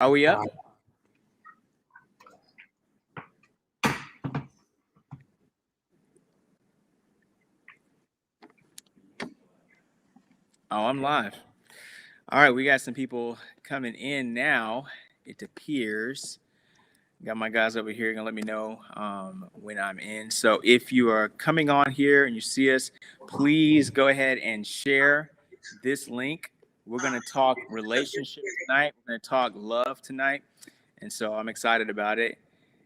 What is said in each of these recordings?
Are we up? Oh, I'm live. All right, we got some people coming in now. It appears. Got my guys over here gonna let me know when I'm in. So if you are coming on here and you see us, please go ahead and share this link. We're gonna talk relationship tonight. We're gonna talk love tonight, and so I'm excited about it.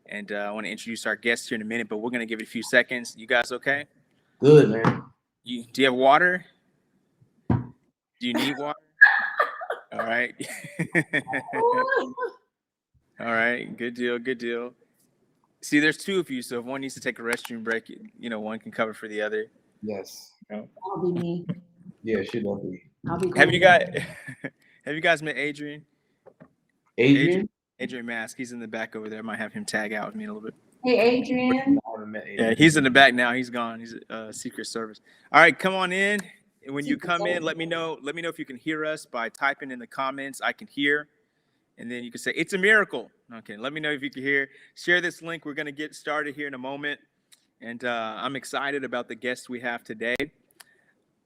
And I want to introduce our guests here in a minute, but we're gonna give it a few seconds. You guys okay? Good, man. Do you have water? Do you need water? All right. All right. Good deal. Good deal. See, there's two of you, so if one needs to take a restroom break, one can cover for the other. Yes. That'll be me. Yeah, she will be. I'll be Have you guys met Adrian? Adrian? Adrian Mask. He's in the back over there. I might have him tag out with me in a little bit. Hey, Adrian. I haven't met Adrian. Yeah, he's in the back now. He's gone. He's Secret Service. All right, come on in. And when you come in, let me know if you can hear us by typing in the comments. I can hear. And then you can say, it's a miracle. Okay, let me know if you can hear. Share this link. We're going to get started here in a moment. And I'm excited about the guests we have today.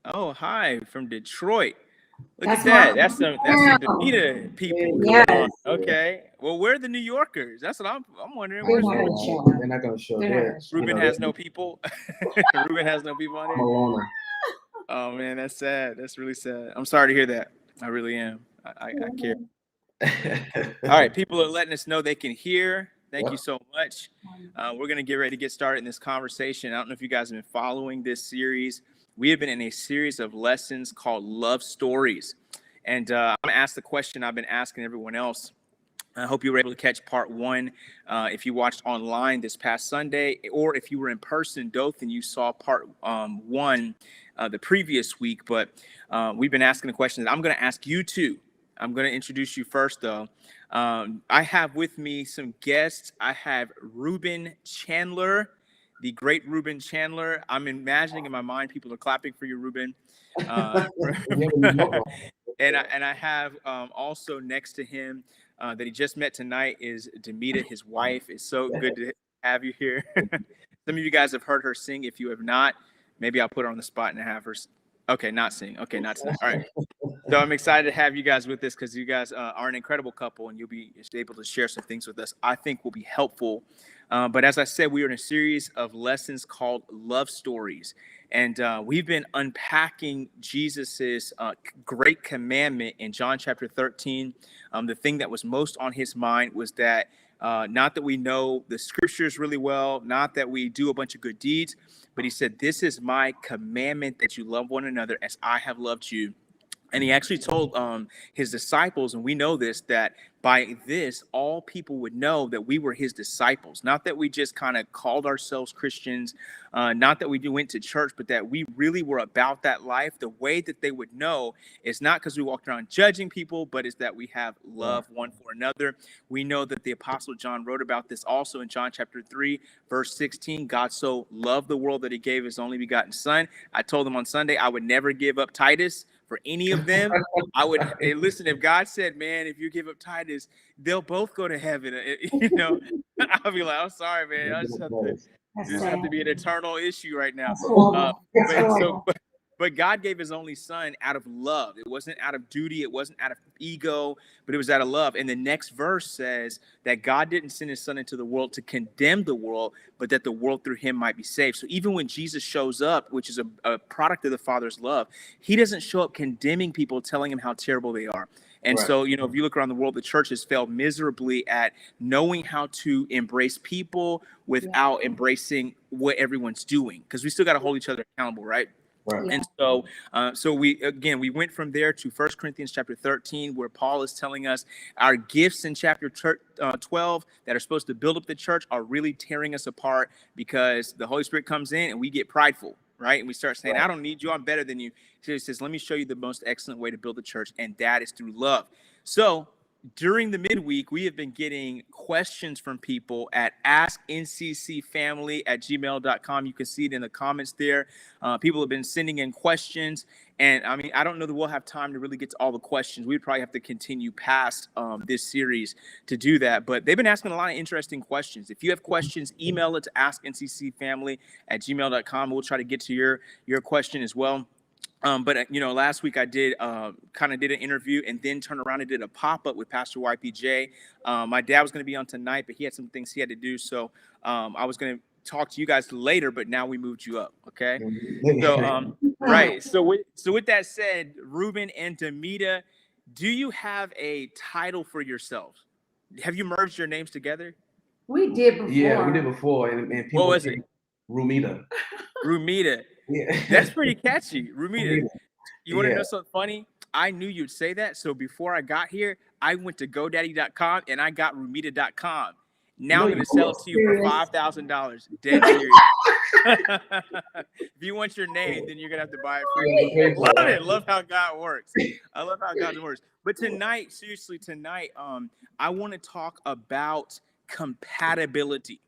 Oh, hi, from Detroit. Look at that. That's some Davita people. Yes. Okay. Well, where are the New Yorkers? That's what I'm wondering. They're Where's not gonna show. Ruben has no people. Ruben has no people on I'm here. a loner. Oh man, that's sad. That's really sad. I'm sorry to hear that. I really am. I care. All right, people are letting us know they can hear. Thank you so much. We're going to get ready to get started in this conversation. I don't know if you guys have been following this series. We have been in a series of lessons called Love Stories. And I'm going to ask the question I've been asking everyone else. I hope you were able to catch part one. If you watched online this past Sunday, or if you were in person, Dothan, you saw part one the previous week. But we've been asking the question that I'm going to ask you too. I'm going to introduce you first, though. I have with me some guests. I have Ruben Chandler, the great Ruben Chandler. I'm imagining in my mind people are clapping for you, Ruben. And I have also next to him that he just met tonight is Demita, his wife. It's so good to have you here. Some of you guys have heard her sing. If you have not, maybe I'll put her on the spot and have her. Okay, not sing. Okay, not tonight. All right. So I'm excited to have you guys with us because you guys are an incredible couple and you'll be able to share some things with us I think will be helpful. But as I said, we are in a series of lessons called Love Stories. And we've been unpacking Jesus's great commandment in John chapter 13. The thing that was most on his mind was that not that we know the scriptures really well, not that we do a bunch of good deeds, but he said, this is my commandment that you love one another as I have loved you. And he actually told his disciples, and we know this, that by this, all people would know that we were his disciples. Not that we just kind of called ourselves Christians, not that we went to church, but that we really were about that life. The way that they would know is not because we walked around judging people, but is that we have love one for another. We know that the Apostle John wrote about this also in John chapter 3, verse 16. God so loved the world that he gave his only begotten son. I told them on Sunday I would never give up Titus for any of them. I would listen. If God said, "Man, if you give up Titus, they'll both go to heaven," I'll be like, "I'm sorry, man. I just have to be an eternal issue right now." But God gave his only son out of love. It wasn't out of duty. It wasn't out of ego, but it was out of love. And the next verse says that God didn't send his son into the world to condemn the world, but that the world through him might be saved. So even when Jesus shows up, which is a product of the Father's love, he doesn't show up condemning people, telling them how terrible they are. And so, if you look around the world, the church has failed miserably at knowing how to embrace people without embracing what everyone's doing, because we still got to hold each other accountable, right? Right. And so we went from there to 1 Corinthians chapter 13, where Paul is telling us our gifts in chapter 12 that are supposed to build up the church are really tearing us apart, because the Holy Spirit comes in and we get prideful, right? And we start saying, I don't need you, I'm better than you. So he says, let me show you the most excellent way to build the church, and that is through love. So during the midweek, we have been getting questions from people at asknccfamily@gmail.com. You can see it in the comments there. People have been sending in questions. And I mean, I don't know that we'll have time to really get to all the questions. We'd probably have to continue past this series to do that. But they've been asking a lot of interesting questions. If you have questions, email it to asknccfamily@gmail.com. We'll try to get to your question as well. But last week I did kind of did an interview and then turned around and did a pop-up with Pastor YPJ. My dad was going to be on tonight, but he had some things he had to do. So I was going to talk to you guys later, but now we moved you up. Okay. So, right. So with that said, Ruben and Demita, do you have a title for yourselves? Have you merged your names together? We did before. Yeah, we did before, and people. What was it? Rumita. Rumita. Yeah. That's pretty catchy. Rumita. You want to Yeah. know something funny? I knew you'd say that. So before I got here, I went to GoDaddy.com and I got Rumita.com. Now I'm going to sell it to you for $5,000. Dead serious. If you want your name, then you're going to have to buy it for me. Love it. Love how God works. I love how God works. But tonight, seriously, I want to talk about compatibility.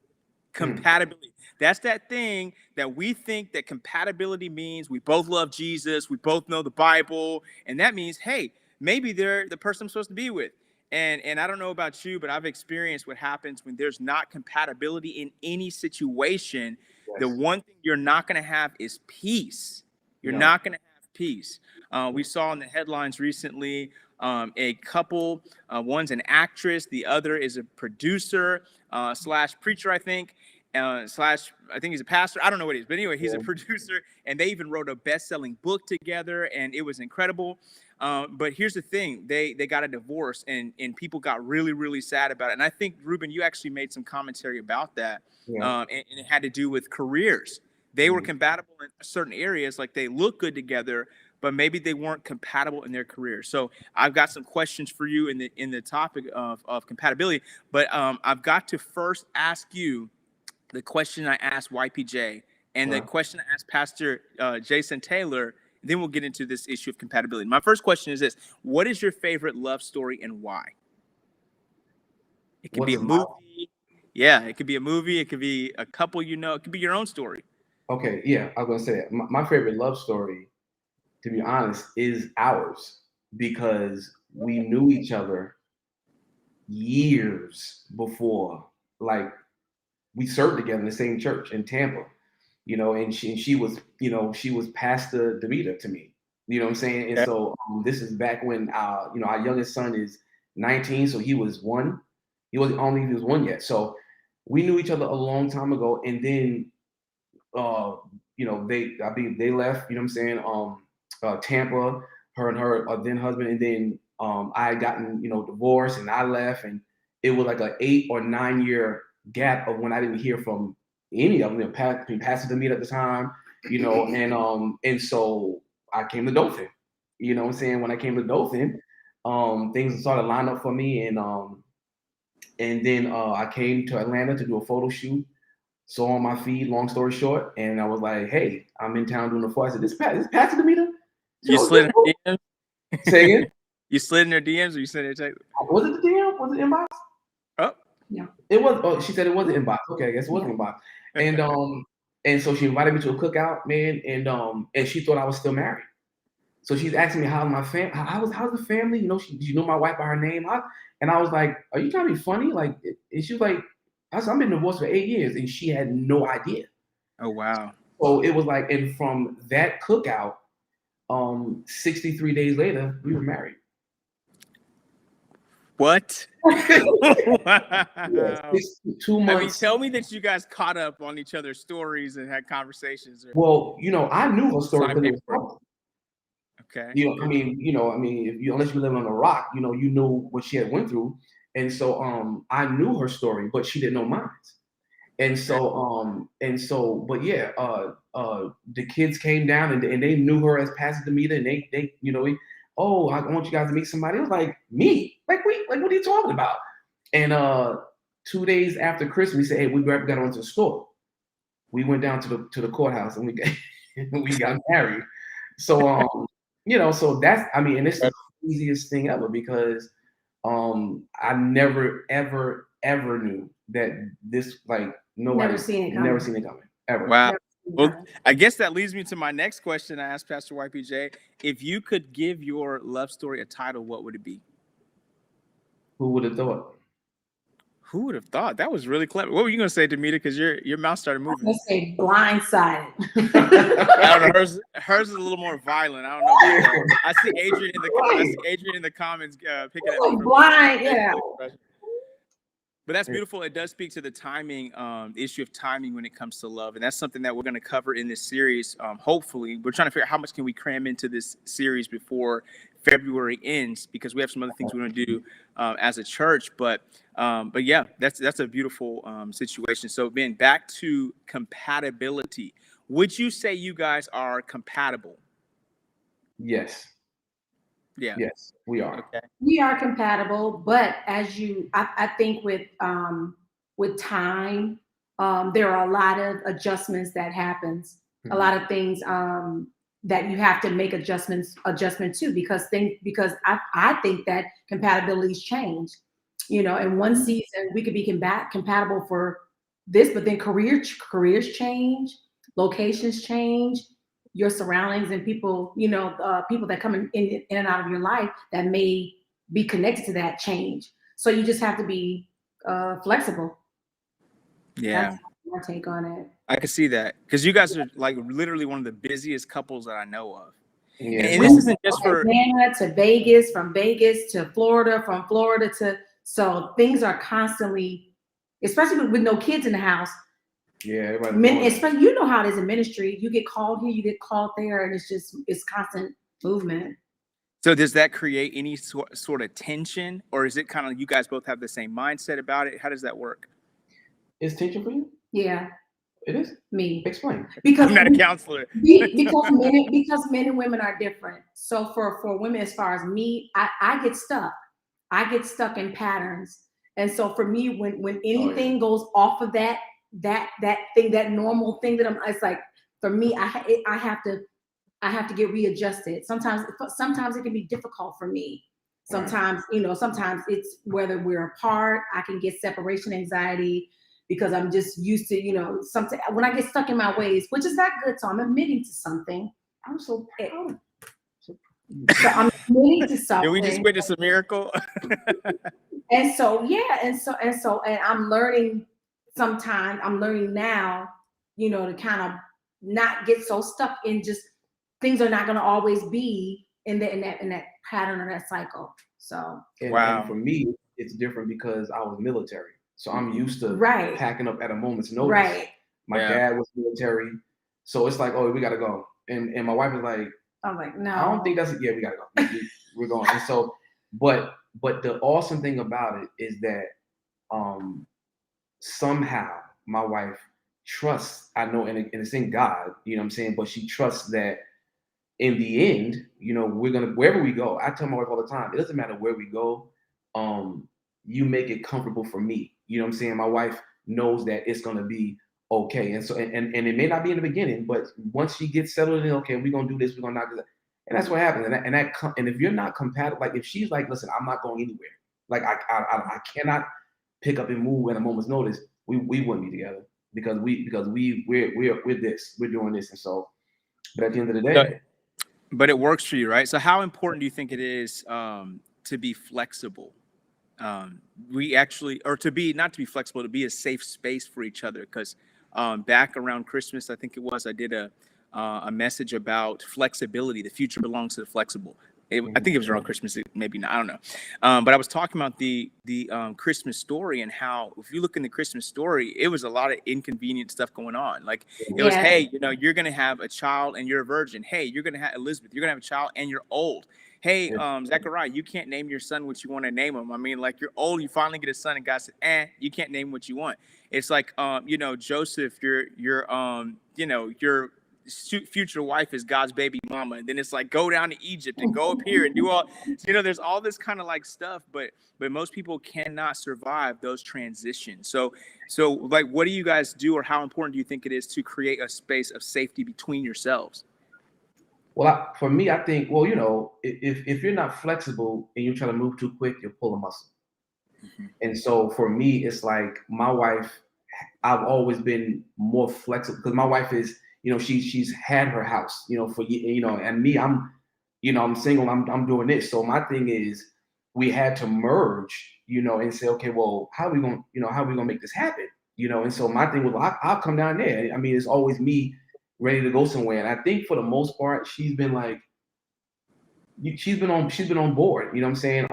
Compatibility. That's that thing that we think that compatibility means. We both love Jesus. We both know the Bible. And that means, hey, maybe they're the person I'm supposed to be with. And I don't know about you, but I've experienced what happens when there's not compatibility in any situation. Yes. The one thing you're not going to have is peace. You're No. not going to have peace. We saw in the headlines recently a couple, one's an actress, the other is a producer slash preacher, I think, slash, I think he's a pastor. I don't know what he is, but anyway, he's a producer, and they even wrote a best-selling book together, and it was incredible. But here's the thing, they got a divorce, and people got really, really sad about it. And I think, Ruben, you actually made some commentary about that, and it had to do with careers. They were compatible in certain areas, like they look good together, but maybe they weren't compatible in their career. So I've got some questions for you in the topic of compatibility, but I've got to first ask you the question I asked YPJ and the question I asked Pastor Jason Taylor. Then we'll get into this issue of compatibility. My first question is this: what is your favorite love story and why? It could be a movie. Yeah, it could be a movie. It could be a couple, it could be your own story. Okay, yeah, I was gonna say that. My favorite love story, to be honest, is ours, because we knew each other years before. Like, we served together in the same church in Tampa, and she was, she was Pastor Demita to me. You know what I'm saying? And so this is back when our youngest son is 19, so he was 1. He was one yet. So we knew each other a long time ago, and then they left, you know what I'm saying, Tampa, her and her then husband, and then I had gotten, divorced, and I left, and it was like an 8 or 9 year gap of when I didn't hear from any of them, Pastor Demita at the time, and so I came to Dothan. You know what I'm saying? When I came to Dothan, things started lining up for me, and then I came to Atlanta to do a photo shoot. Saw on my feed, long story short, and I was like, "Hey, I'm in town doing a photo." I said, "This Pastor Demita?" You slid in her DMs? Say again? You slid in her DMs, or you sent her a text? Was it the DM? Was it inbox? Oh, yeah. It was. Oh, she said it wasn't inbox. Okay, I guess it wasn't inbox. And so she invited me to a cookout, man, and she thought I was still married. So she's asking me how's my family, how's the family? She knew my wife by her name. And I was like, "Are you trying to be funny?" Like, and she was like, "I've been divorced for 8 years," and she had no idea. Oh wow! So it was like, and from that cookout, 63 days later, we were married. What? Wow. Yeah, 2 months. I mean, tell me that you guys caught up on each other's stories and had conversations. Well, I knew her story because it was public. Okay. Unless you live on a rock, you knew what she had went through, and so I knew her story, but she didn't know mine. And so, but yeah, the kids came down and they knew her as Pastor Demita, and they oh, I want you guys to meet somebody. It was like, me, like what are you talking about? And 2 days after Christmas, we said, "Hey, we got to run to the store." We went down to the courthouse and we got married. So so that's, and it's the easiest thing ever, because I never, ever knew that this, like, nobody, Never seen it coming. never seen it coming, ever. Wow. Never seen it Well, coming. I guess that leads me to my next question. I asked Pastor YPJ, if you could give your love story a title, what would it be? Who would have thought? Who would have thought? That was really clever. What were you going to say, Demita? Because your mouth started moving. Let's say blindsided. I don't know. Hers is a little more violent. I don't know about that. I see Adrian in the comments picking up. Like blind, yeah. But that's beautiful. It does speak to the timing, the issue of timing when it comes to love. And that's something that we're going to cover in this series. Hopefully, we're trying to figure out how much can we cram into this series before February ends, because we have some other things we want to do as a church. But yeah, that's a beautiful situation. So Ben, back to compatibility. Would you say you guys are compatible? Yes. Yeah. Yes, we are. Okay. We are compatible, but I think with time, there are a lot of adjustments that happens, a lot of things that you have to make adjustment to, because I think that compatibilities change. You know, in one season we could be compatible for this, but then careers change, locations change, your surroundings and people, you know, people that come in and out of your life that may be connected to that change. So you just have to be flexible. Yeah. That's my take on it. I can see that, because you guys are like literally one of the busiest couples that I know of. Yeah. And this isn't just for Atlanta to Vegas, from Vegas to Florida, from Florida to, so things are constantly, especially with no kids in the house. Yeah, everybody. Especially, you know how it is in ministry. You get called here, you get called there, and it's constant movement. So does that create any sort of tension, or is it kind of you guys both have the same mindset about it? How does that work? Is tension for you? Yeah, It is. me. Explain. Because I'm not a counselor. because men and women are different. So for women, as far as me, I get stuck. I get stuck in patterns. And so for me, when anything goes off of that thing, that normal thing that it's like, for me, I have to get readjusted. Sometimes it can be difficult for me. Sometimes, you know, sometimes it's whether we're apart, I can get separation anxiety because I'm just used to, you know, something when I get stuck in my ways, which is not good. So I'm admitting to something. I'm so proud. So I'm admitting to something. Did we just witness a miracle? And so, yeah, and I'm learning now, you know, to kind of not get so stuck in just things are not going to always be in that pattern or that cycle. So And for me, it's different because I was military, so I'm used to packing up at a moment's notice. Right. My dad was military, so it's like, oh, we gotta go, and my wife was like, I'm like, no, I don't think that's it. Yeah, we gotta go. We're going. And so, but the awesome thing about it is that somehow my wife trusts, I know, and it's in God, you know what I'm saying, but she trusts that in the end, you know, we're gonna, wherever we go, I tell my wife all the time, it doesn't matter where we go, you make it comfortable for me. You know what I'm saying? My wife knows that it's gonna be okay. And so and it may not be in the beginning, but once she gets settled in, okay, we're gonna do this, we're gonna not do that. And that's what happens. And if you're not compatible, like if she's like, listen, I'm not going anywhere, like I cannot pick up and move at a moment's notice, we wouldn't be together because we're this, we're doing this. And so, but at the end of the day. But it works for you, right? So how important do you think it is to be flexible? We actually, or not to be flexible, to be a safe space for each other. Because back around Christmas, I think it was, I did a message about flexibility. The future belongs to the flexible. I think it was around Christmas, maybe not, I don't know. But I was talking about the Christmas story and how, if you look in the Christmas story, it was a lot of inconvenient stuff going on. Like it was, hey, you know, you're going to have a child and you're a virgin. Hey, you're going to have Elizabeth, you're going to have a child and you're old. Hey, Zechariah, you can't name your son what you want to name him. I mean, like, you're old, you finally get a son, and God said, you can't name what you want. It's like, you know, Joseph, your future wife is God's baby mama, and then it's like, go down to Egypt and go up here and do all, you know, there's all this kind of like stuff, but most people cannot survive those transitions. So like, what do you guys do, or how important do you think it is to create a space of safety between yourselves? Well, for me, I think, well, if you're not flexible and you try to move too quick, you'll pull a muscle. Mhm. And so for me, it's like my wife, I've always been more flexible because my wife is, she's had her house, and me, I'm single, I'm doing this. So my thing is we had to merge, and say, okay, well, how are we gonna make this happen? And so my thing was, well, I'll come down there. I mean, it's always me ready to go somewhere. And I think for the most part, she's been like, she's been on board, you know what I'm saying?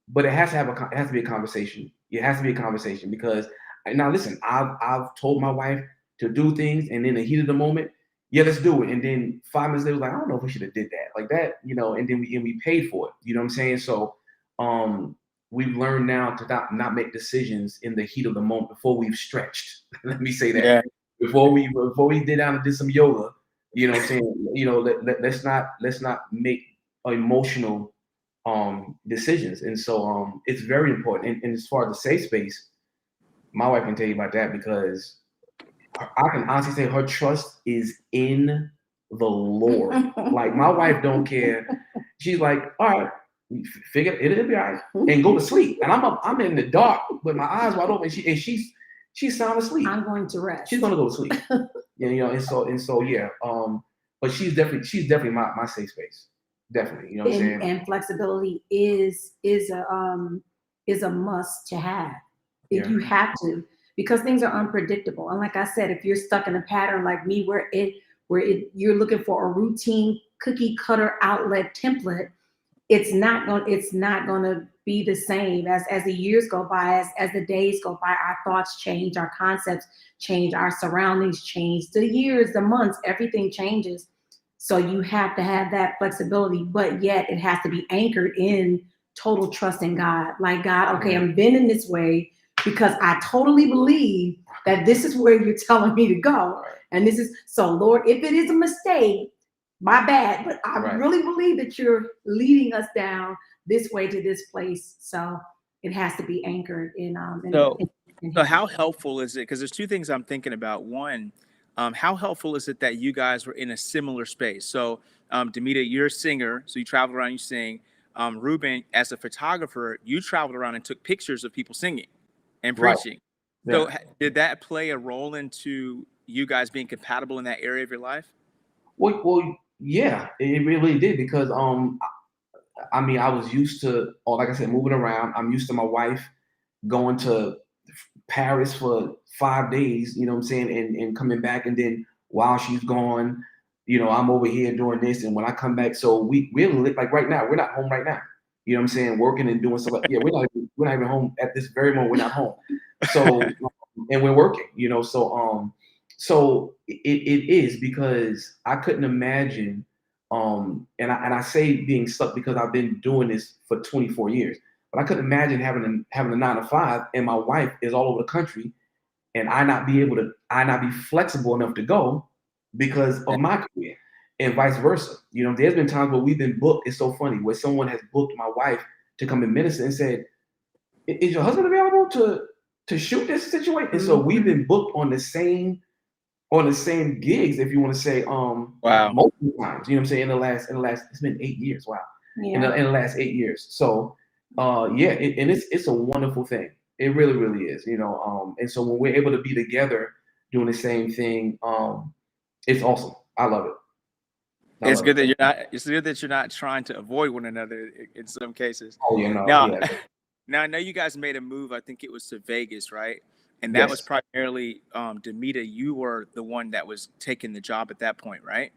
But it has to be a conversation. It has to be a conversation because now listen, I've told my wife to do things, and in the heat of the moment, yeah, let's do it. And then 5 minutes later, like, I don't know if we should have did that like that, and then we paid for it. You know what I'm saying? So we've learned now to not make decisions in the heat of the moment before we've stretched. Let me say that. Yeah. Before we did down and did some yoga, you know what I'm saying? Let's not make emotional decisions. And so it's very important. And as far as the safe space, my wife can tell you about that because I can honestly say her trust is in the Lord. Like my wife don't care. She's like, all right, figure it'll be all right, and go to sleep. And I'm in the dark with my eyes wide open. She's sound asleep. I'm going to rest. She's gonna go to sleep. Yeah, and so yeah. But she's definitely my safe space. Definitely, you know what I'm saying? And flexibility is a must to have. If you have to, because things are unpredictable. And like I said, if you're stuck in a pattern like me, where you're looking for a routine cookie cutter outlet template, it's not going to be the same as the years go by, as the days go by. Our thoughts change, our concepts change, our surroundings change, the years, the months, everything changes. So you have to have that flexibility, but yet it has to be anchored in total trust in God. Like, God, okay, I'm bending this way because I totally believe that this is where you're telling me to go. And this is, so Lord, if it is a mistake, my bad, but I really believe that you're leading us down this way to this place. So it has to be anchored in. So how helpful is it? Because there's two things I'm thinking about. One, how helpful is it that you guys were in a similar space? So, Demita, you're a singer, so you travel around, you sing. Ruben, as a photographer, you traveled around and took pictures of people singing and preaching. So did that play a role into you guys being compatible in that area of your life? Well, yeah, it really did because I mean, I was used to, like I said, moving around. I'm used to my wife going to Paris for 5 days, you know what I'm saying, and coming back, and then while she's gone, I'm over here doing this, and when I come back, so we're like right now, we're not home right now. You know what I'm saying, working and doing stuff. Yeah, we're not even home at this very moment. We're not home. So and we're working, so it is because I couldn't imagine, and I say being stuck because I've been doing this for 24 years, but I couldn't imagine having a 9 to 5 and my wife is all over the country and I not be flexible enough to go because of my career and vice versa. There's been times where we've been booked. It's so funny where someone has booked my wife to come and minister and said, "Is your husband available to shoot this situation?" And so we've been booked on the same gigs, if you want to say, multiple times. You know what I'm saying? In the last, it's been 8 years. Wow. Yeah. In the last 8 years. So, and it's a wonderful thing. It really, really is. And so when we're able to be together doing the same thing, it's awesome. I love it. It's good that you're not trying to avoid one another in some cases. Oh, yeah, no. Now, now I know you guys made a move. I think it was to Vegas, right? And that was primarily Demita. You were the one that was taking the job at that point, right?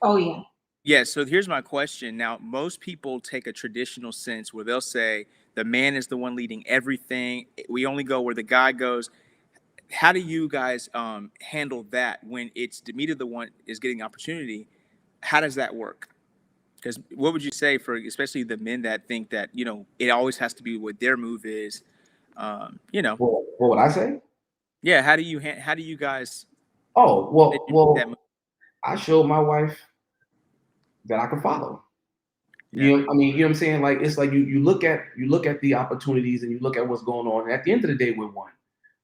Oh, yeah. Yeah. So here's my question. Now, most people take a traditional sense where they'll say the man is the one leading everything. We only go where the guy goes. How do you guys handle that when it's Demita the one is getting the opportunity? How does that work? Because what would you say for especially the men that think that, it always has to be what their move is, Well, what would I say? Yeah. How do you guys? Oh, well, I showed my wife that I can follow. Yeah. You know what I'm saying? Like, it's like you look at the opportunities and you look at what's going on. And at the end of the day, we're one.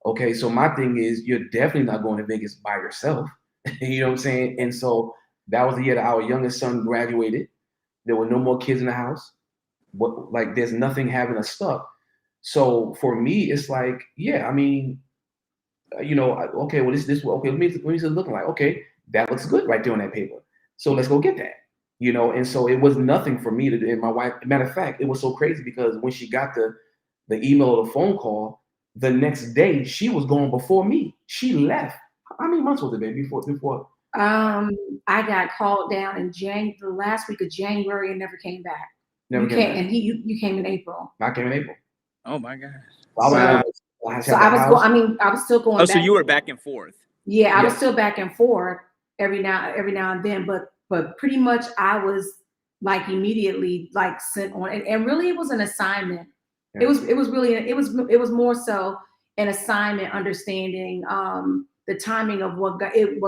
Okay. So my thing is you're definitely not going to Vegas by yourself. You know what I'm saying? And so That was the year that our youngest son graduated. There were no more kids in the house. Like there's nothing having us stuck. So for me, it's like, yeah, I mean, okay, well, okay, let me see it looking like. Okay, that looks good right there on that paper. So let's go get that. And so it was nothing for me to do. And my wife, matter of fact, it was so crazy because when she got the email or the phone call, the next day she was gone before me. She left. How many months was it, baby, before? I got called down in the last week of January and never came back. You came in April. I came in April. Oh my gosh. I was still going back. So you were back and forth. Yeah, I was still back and forth every now and then, but pretty much I was like immediately like sent on, and really it was an assignment. Yeah. It was more so an assignment, understanding the timing of what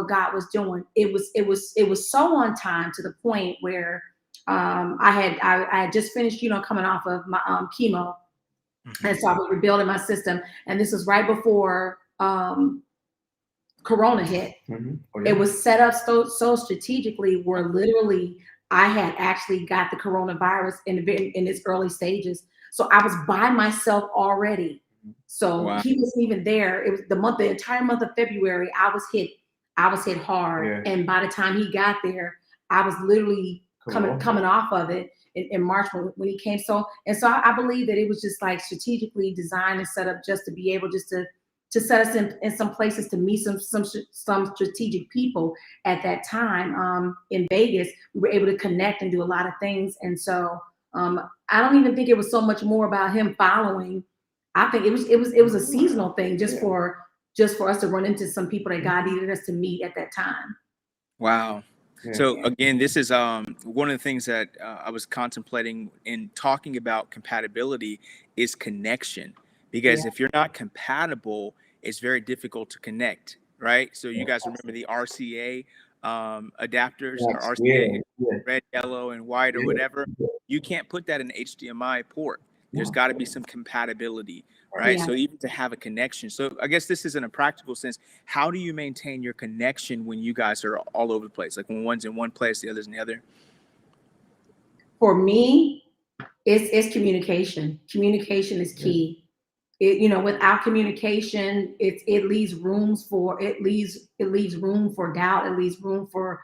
God was doing. It was so on time to the point where I had just finished, coming off of my chemo. And so I was rebuilding my system. And this was right before Corona hit. Mm-hmm. Oh, yeah. It was set up so strategically where literally I had actually got the coronavirus in its early stages. So I was by myself already. So wow. He wasn't even there. It was the entire month of February, I was hit hard. Yeah. And by the time he got there, I was literally coming off of it. In March when he came. So I believe that it was just like strategically designed and set up just to be able just to set us in some places to meet some strategic people at that time. In Vegas, we were able to connect and do a lot of things. And so I don't even think it was so much more about him following. I think it was a seasonal thing just for us to run into some people that God needed us to meet at that time. Wow. So again, this is one of the things that I was contemplating in talking about compatibility is connection, because if you're not compatible, it's very difficult to connect, right? So you guys remember the RCA adapters or RCA, red, yellow, and white or whatever. You can't put that in an HDMI port. There's got to be some compatibility, right? Yeah. So even to have a connection. So I guess this is in a practical sense. How do you maintain your connection when you guys are all over the place? Like when one's in one place, the other's in the other? For me, it's communication. Communication is key. Without communication, it leaves room for doubt. It leaves room for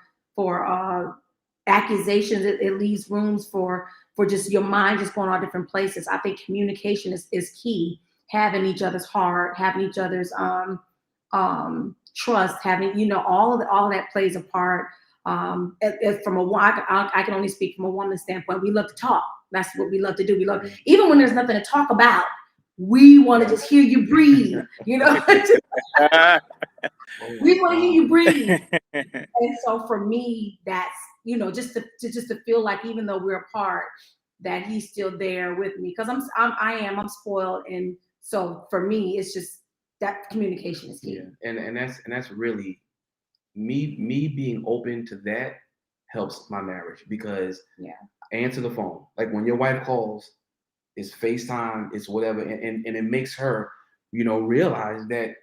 accusations. It leaves rooms for just your mind just going all different places. I think communication is key. Having each other's heart, having each other's trust, having all of that plays a part. I can only speak from a woman's standpoint. We love to talk. That's what we love to do. We love, even when there's nothing to talk about, we want to just hear you breathe. We want to hear you breathe. And so for me, that's just to feel like even though we're apart, that he's still there with me, because I'm spoiled, and so for me, it's just that communication is key. Yeah. And that's really me being open to that helps my marriage, because answer the phone. Like when your wife calls, it's FaceTime, it's whatever, and it makes her, realize that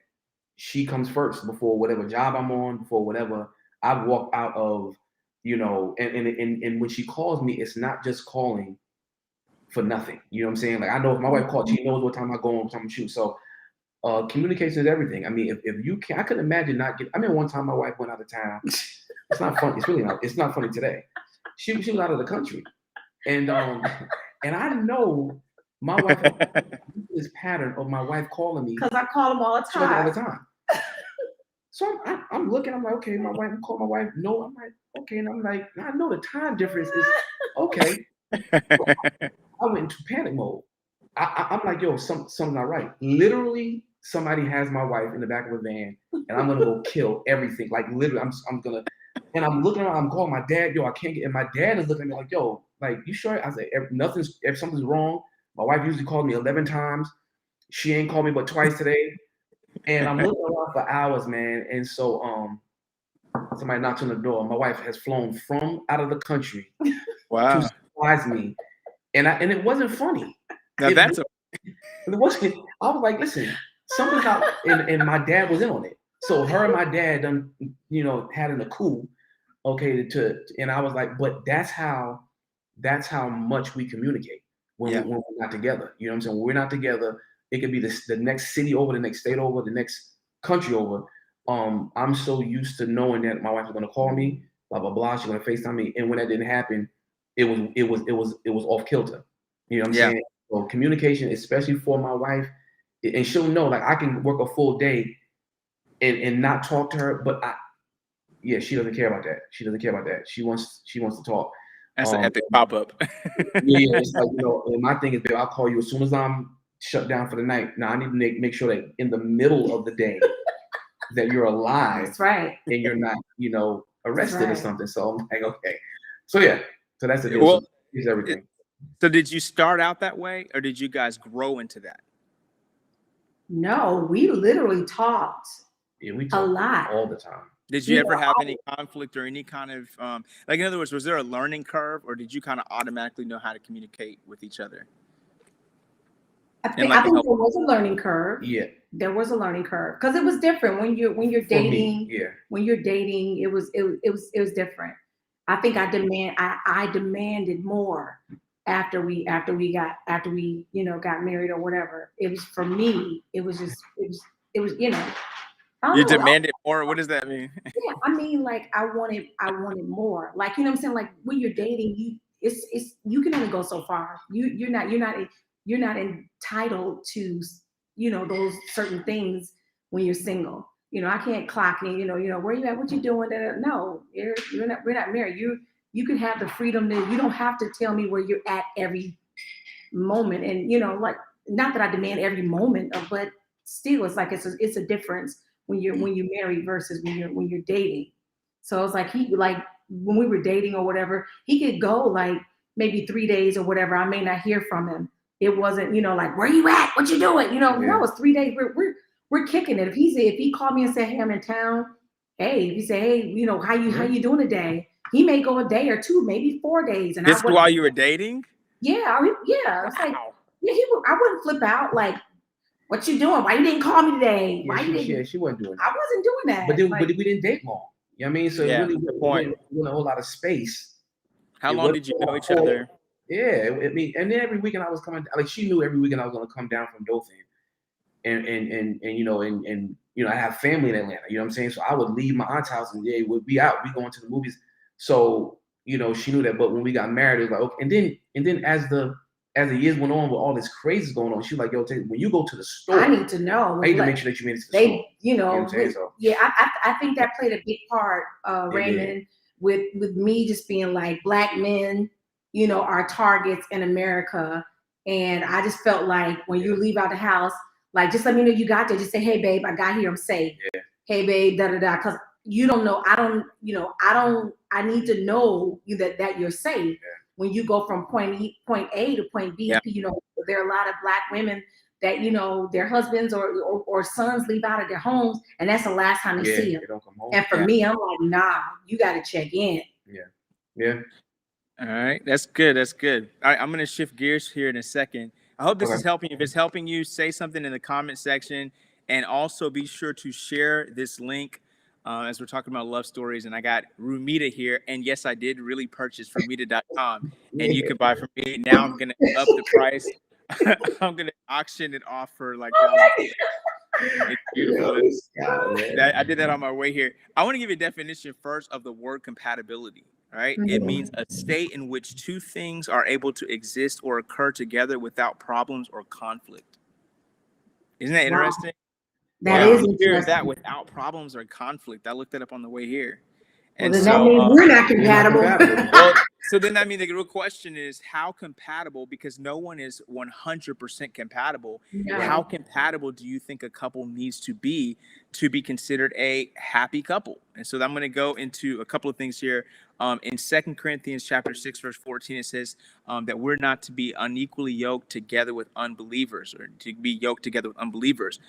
she comes first before whatever job I'm on, before whatever I've walked out of, and when she calls me, it's not just calling for nothing. You know what I'm saying? Like I know if my wife called, she knows what time I go on, what time I shoot. So communication is everything. I mean, if you can, I could imagine not get. I mean, one time my wife went out of town. It's not funny. It's really not. It's not funny today. She was out of the country, and I know my wife this pattern of my wife calling me, because I call them all the time. So I'm looking. I'm like, okay, my wife called my wife. No, I'm like, okay, and I'm like, I know the time difference is okay. I went into panic mode. I'm like, yo, something's not right. Literally, somebody has my wife in the back of a van, and I'm gonna go kill everything. Like literally, I'm gonna. And I'm looking around. I'm calling my dad. Yo, I can't get. And my dad is looking at me like, yo, like you sure? I said, if something's wrong. My wife usually called me 11 times. She ain't called me but twice today. And I'm looking around for hours, man. And so somebody knocks on the door. My wife has flown from out of the country to surprise me. And it wasn't funny. Now that's it wasn't. I was like, listen, something's out, and my dad was in on it. So her and my dad done, had in a coup. okay, and I was like, but that's how much we communicate when Yeah. when we're not together. You know what I'm saying? When we're not together, it could be the next city over, the next state over, the next country over. I'm so used to knowing that my wife is gonna call me, blah blah blah. She's gonna FaceTime me, and when that didn't happen, it was off kilter. You know what I'm Yeah. saying? So communication, especially for my wife, and she'll know, like, I can work a full day and not talk to her, but yeah, she doesn't care about that. She doesn't care about that. She wants to talk. That's an epic pop-up. Yeah, it's like, and my thing is, babe, I'll call you as soon as I'm shut down for the night. Now I need to make sure that in the middle of the day that you're alive. That's right. And you're not, arrested or right. something. So I'm like, okay. So yeah, so that's the deal. Well, So here's everything. So did you start out that way, or did you guys grow into that? No, we literally talked Yeah, we a talk lot. all the time. Did you ever have any conflict or any kind of like, in other words, was there a learning curve, or did you kind of automatically know how to communicate with each other? I think there was a learning curve. Yeah, there was a learning curve because it was different when you're dating. Yeah, when you're dating, it was different. I think I demanded more after we got married or whatever. It was, for me, it was You demanded more. What does that mean? Yeah, I mean, like, I wanted more. Like, you know what I'm saying? Like, when you're dating, you can only go so far. You're not entitled to, those certain things when you're single. I can't clock in, where you at, what you doing? No, we're not married. You can have the freedom to, you don't have to tell me where you're at every moment. And, like, not that I demand every moment, but still, it's like, it's a difference when you're married versus when you're dating. So it's like, when we were dating or whatever, he could go like maybe 3 days or whatever. I may not hear from him. It wasn't, like, where you at? What you doing? No, it's 3 days. We're kicking it. If he called me and said, hey, I'm in town. Hey, if he say, hey, how you doing today? He may go a day or two, maybe 4 days. And this while you were dating? Yeah, yeah. It's like, yeah, I wouldn't flip out like, what you doing? Why you didn't call me today? Yeah, Why you didn't? She wasn't doing that. I wasn't doing that. But we didn't date long. You know what I mean? So yeah, it really wasn't a whole lot of space. How long did you know each other? Yeah, I mean, and then every weekend I was coming, like, she knew every weekend I was gonna come down from Dothan. And I have family in Atlanta, you know what I'm saying? So I would leave my aunt's house and we'd be out, we going to the movies. So, she knew that. But when we got married, it was like, okay. And then as the years went on with all this crazy going on, she was like, yo, when you go to the store, I need to know. I need to make sure that you made it to the store. You know what I'm saying? So, yeah, I think that played a big part, Raymond, with me just being like, Black men, are targets in America. And I just felt like when you leave out the house, like, just let me know you got there. Just say, hey, babe, I got here, I'm safe. Yeah. Hey, babe, da-da-da. Because you don't know, I need to know that you're safe. Yeah. When you go from point A to point B, there are a lot of Black women that, their husbands or sons leave out of their homes, and that's the last time they see them. Don't come home. And for me, I'm like, nah, you got to check in. Yeah. All right, that's good. All right, I'm going to shift gears here in a second. I hope this is helping. If it's helping you, say something in the comment section, and also be sure to share this link as we're talking about love stories. And I got Rumita here, and yes, I did really purchase Rumita.com, and you can buy from me. Now I'm going to up the price. I'm going to auction it off for like $1,000. It's beautiful. I did that on my way here. I want to give you a definition first of the word compatibility. Right? Mm-hmm. It means a state in which two things are able to exist or occur together without problems or conflict. Isn't that interesting? That is interesting. That without problems or conflict. I looked it up on the way here. And does that mean we're not compatible? Well, so then that means the real question is how compatible, because no one is 100% compatible. No. How compatible do you think a couple needs to be considered a happy couple? And so I'm going to go into a couple of things here. In 2 Corinthians chapter 6, verse 14, it says, that we're not to be unequally yoked together with unbelievers, or to be yoked together with unbelievers.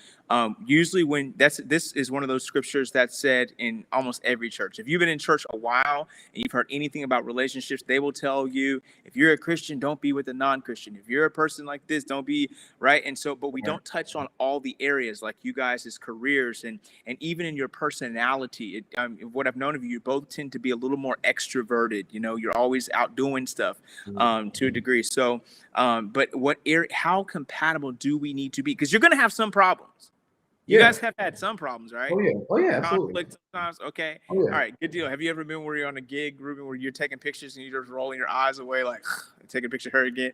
Usually when this is one of those scriptures that's said in almost every church. If you've been in church a while and you've heard anything about relationships, they will tell you, if you're a Christian, don't be with a non-Christian. If you're a person like this, don't be, right? And so, but we don't touch on all the areas, like you guys' careers and even in your personality. What I've known of you, you both tend to be a little more extroverted. You know, you're always out doing stuff to a degree. So, but how compatible do we need to be? Because you're going to have some problems. You guys have had some problems, right? Oh yeah, absolutely. Conflict sometimes. Okay. Oh, yeah. All right. Good deal. Have you ever been where you're on a gig, Ruben, where you're taking pictures and you're just rolling your eyes away, like take a picture of her again?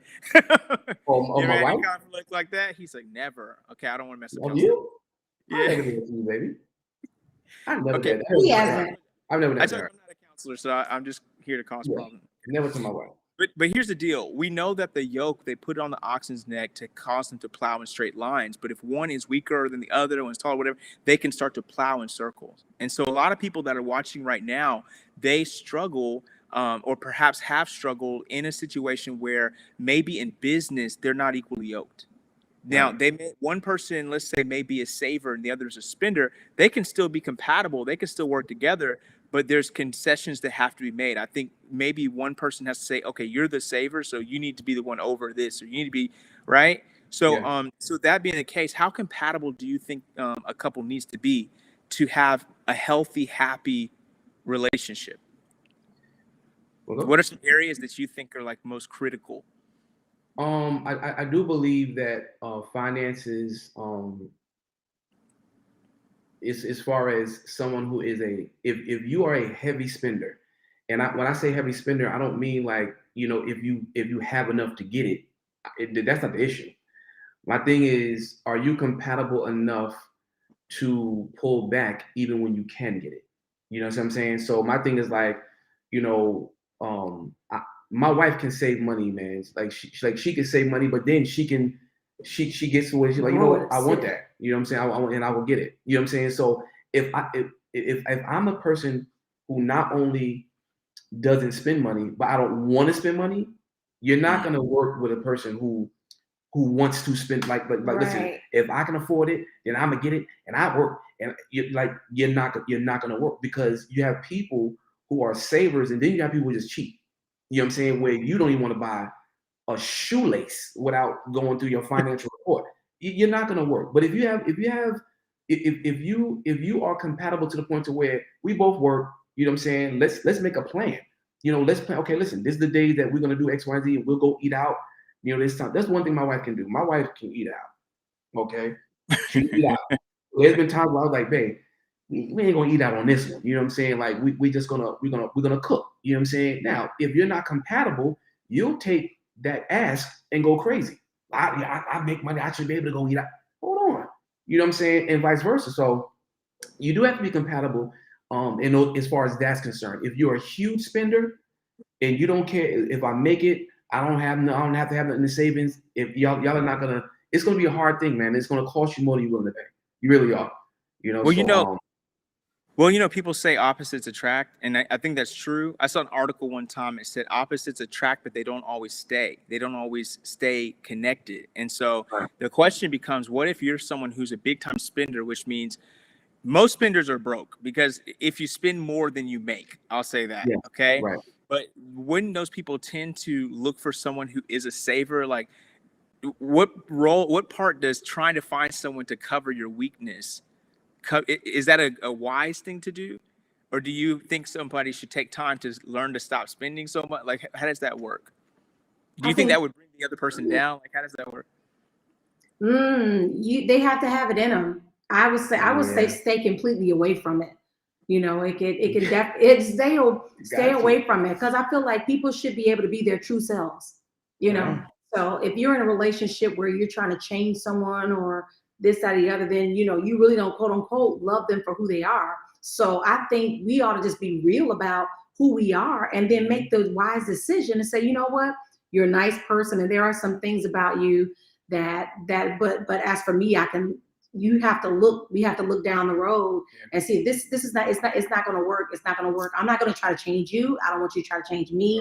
Oh, You my ever had wife? any conflict like that? He's like, never. Okay, I don't want to mess up. Of you? Yeah. I never did it to you, baby. I've never Okay. did that. He hasn't. I've never I done told you that. I'm not a counselor, so I'm just here to cause problems. Never to my wife. But here's the deal. We know that the yoke, they put it on the oxen's neck to cause them to plow in straight lines. But if one is weaker than the other, one's taller, whatever, they can start to plow in circles. And so a lot of people that are watching right now, they struggle or perhaps have struggled in a situation where maybe in business, they're not equally yoked. Now, one person, let's say, may be a saver and the other is a spender. They can still be compatible. They can still work together, but there's concessions that have to be made. I think maybe one person has to say, okay, you're the saver, so you need to be the one over this, or you need to be, right? So, so that being the case, how compatible do you think a couple needs to be to have a healthy, happy relationship? What are some areas that you think are like most critical? I do believe that finances, as far as someone who is if you are a heavy spender, and when I say heavy spender, I don't mean like, if you have enough to get it, that's not the issue. My thing is, are you compatible enough to pull back even when you can get it? You know what I'm saying? So my thing is like, my wife can save money, man. It's like she can save money, but then she gets to where she's like, you know what, I want that. You know what I'm saying? I will get it. You know what I'm saying? So if I'm a person who not only doesn't spend money, but I don't want to spend money, you're not gonna work with a person who wants to spend like listen, if I can afford it, then I'm gonna get it and I work. And you're not gonna work, because you have people who are savers and then you have people who are just cheap. You know what I'm saying? Where you don't even want to buy a shoelace without going through your financial report. You're not going to work. But if you are compatible to the point to where we both work, you know what I'm saying? Let's make a plan. Let's plan. Okay, listen, this is the day that we're going to do X, Y, Z, and we'll go eat out. This time. That's one thing my wife can do. My wife can eat out. Okay, she can eat out. There's been times where I was like, babe, we ain't gonna eat out on this one. You know what I'm saying? Like we're gonna cook. You know what I'm saying? Now, if you're not compatible, you'll take that ask and go crazy. I make money. I should be able to go eat out. Hold on. You know what I'm saying? And vice versa. So you do have to be compatible. And as far as that's concerned, if you're a huge spender and you don't care if I make it, I don't have to have nothing in the savings. If y'all are not gonna, it's gonna be a hard thing, man. It's gonna cost you more than you're willing to pay. You really are. Well, people say opposites attract, and I think that's true. I saw an article one time. It said opposites attract, but they don't always stay. They don't always stay connected. And so the question becomes, what if you're someone who's a big time spender, which means most spenders are broke, because if you spend more than you make, I'll say that. Yeah, okay. Right. But wouldn't those people tend to look for someone who is a saver? Like what part does trying to find someone to cover your weakness, is that a wise thing to do? Or do you think somebody should take time to learn to stop spending so much? Like, how does that work? Do you think that would bring the other person down? Like, how does that work? They have to have it in them. I would say stay completely away from it. Stay away from it, because I feel like people should be able to be their true selves. So if you're in a relationship where you're trying to change someone or this, that, or the other, then you really don't quote unquote love them for who they are. So I think we ought to just be real about who we are and then make the wise decision and say, you know what, you're a nice person and there are some things about you that but as for me, we have to look down the road and see this is not, it's not going to work. It's not going to work. I'm not going to try to change you. I don't want you to try to change me.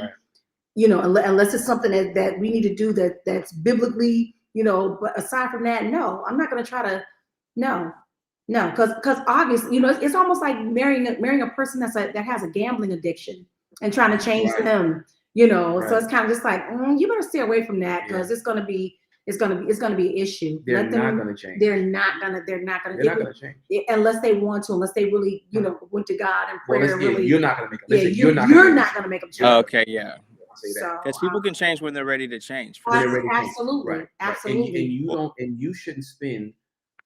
you know, unless it's something that we need to do that's biblically, you know, but aside from that, no, I'm not going to try to, no, because obviously, you know, it's almost like marrying a person that has a gambling addiction and trying to change them, you know. So it's kind of just like, you better stay away from that, because it's gonna be an issue. They're not going to change. They're not going to change unless they want to, unless they really, you know, went to God and prayer. Well, really, you're not going to make them. Yeah, you're not going to make them change. Okay, yeah. Because people can change when they're ready to change. Absolutely, right. absolutely. And you shouldn't spend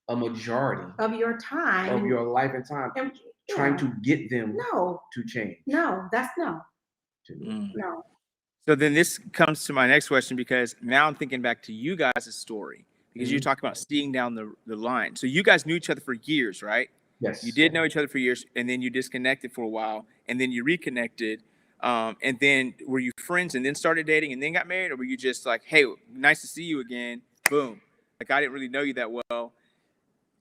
a majority of your time, of your life and time, trying to get them to change. No, that's no. So then this comes to my next question, because now I'm thinking back to you guys' story, because you talk about seeing down the line. So you guys knew each other for years, right? Yes. You did know each other for years, and then you disconnected for a while, and then you reconnected. And then were you friends and then started dating and then got married? Or were you just like, hey, nice to see you again, boom? Like, I didn't really know you that well.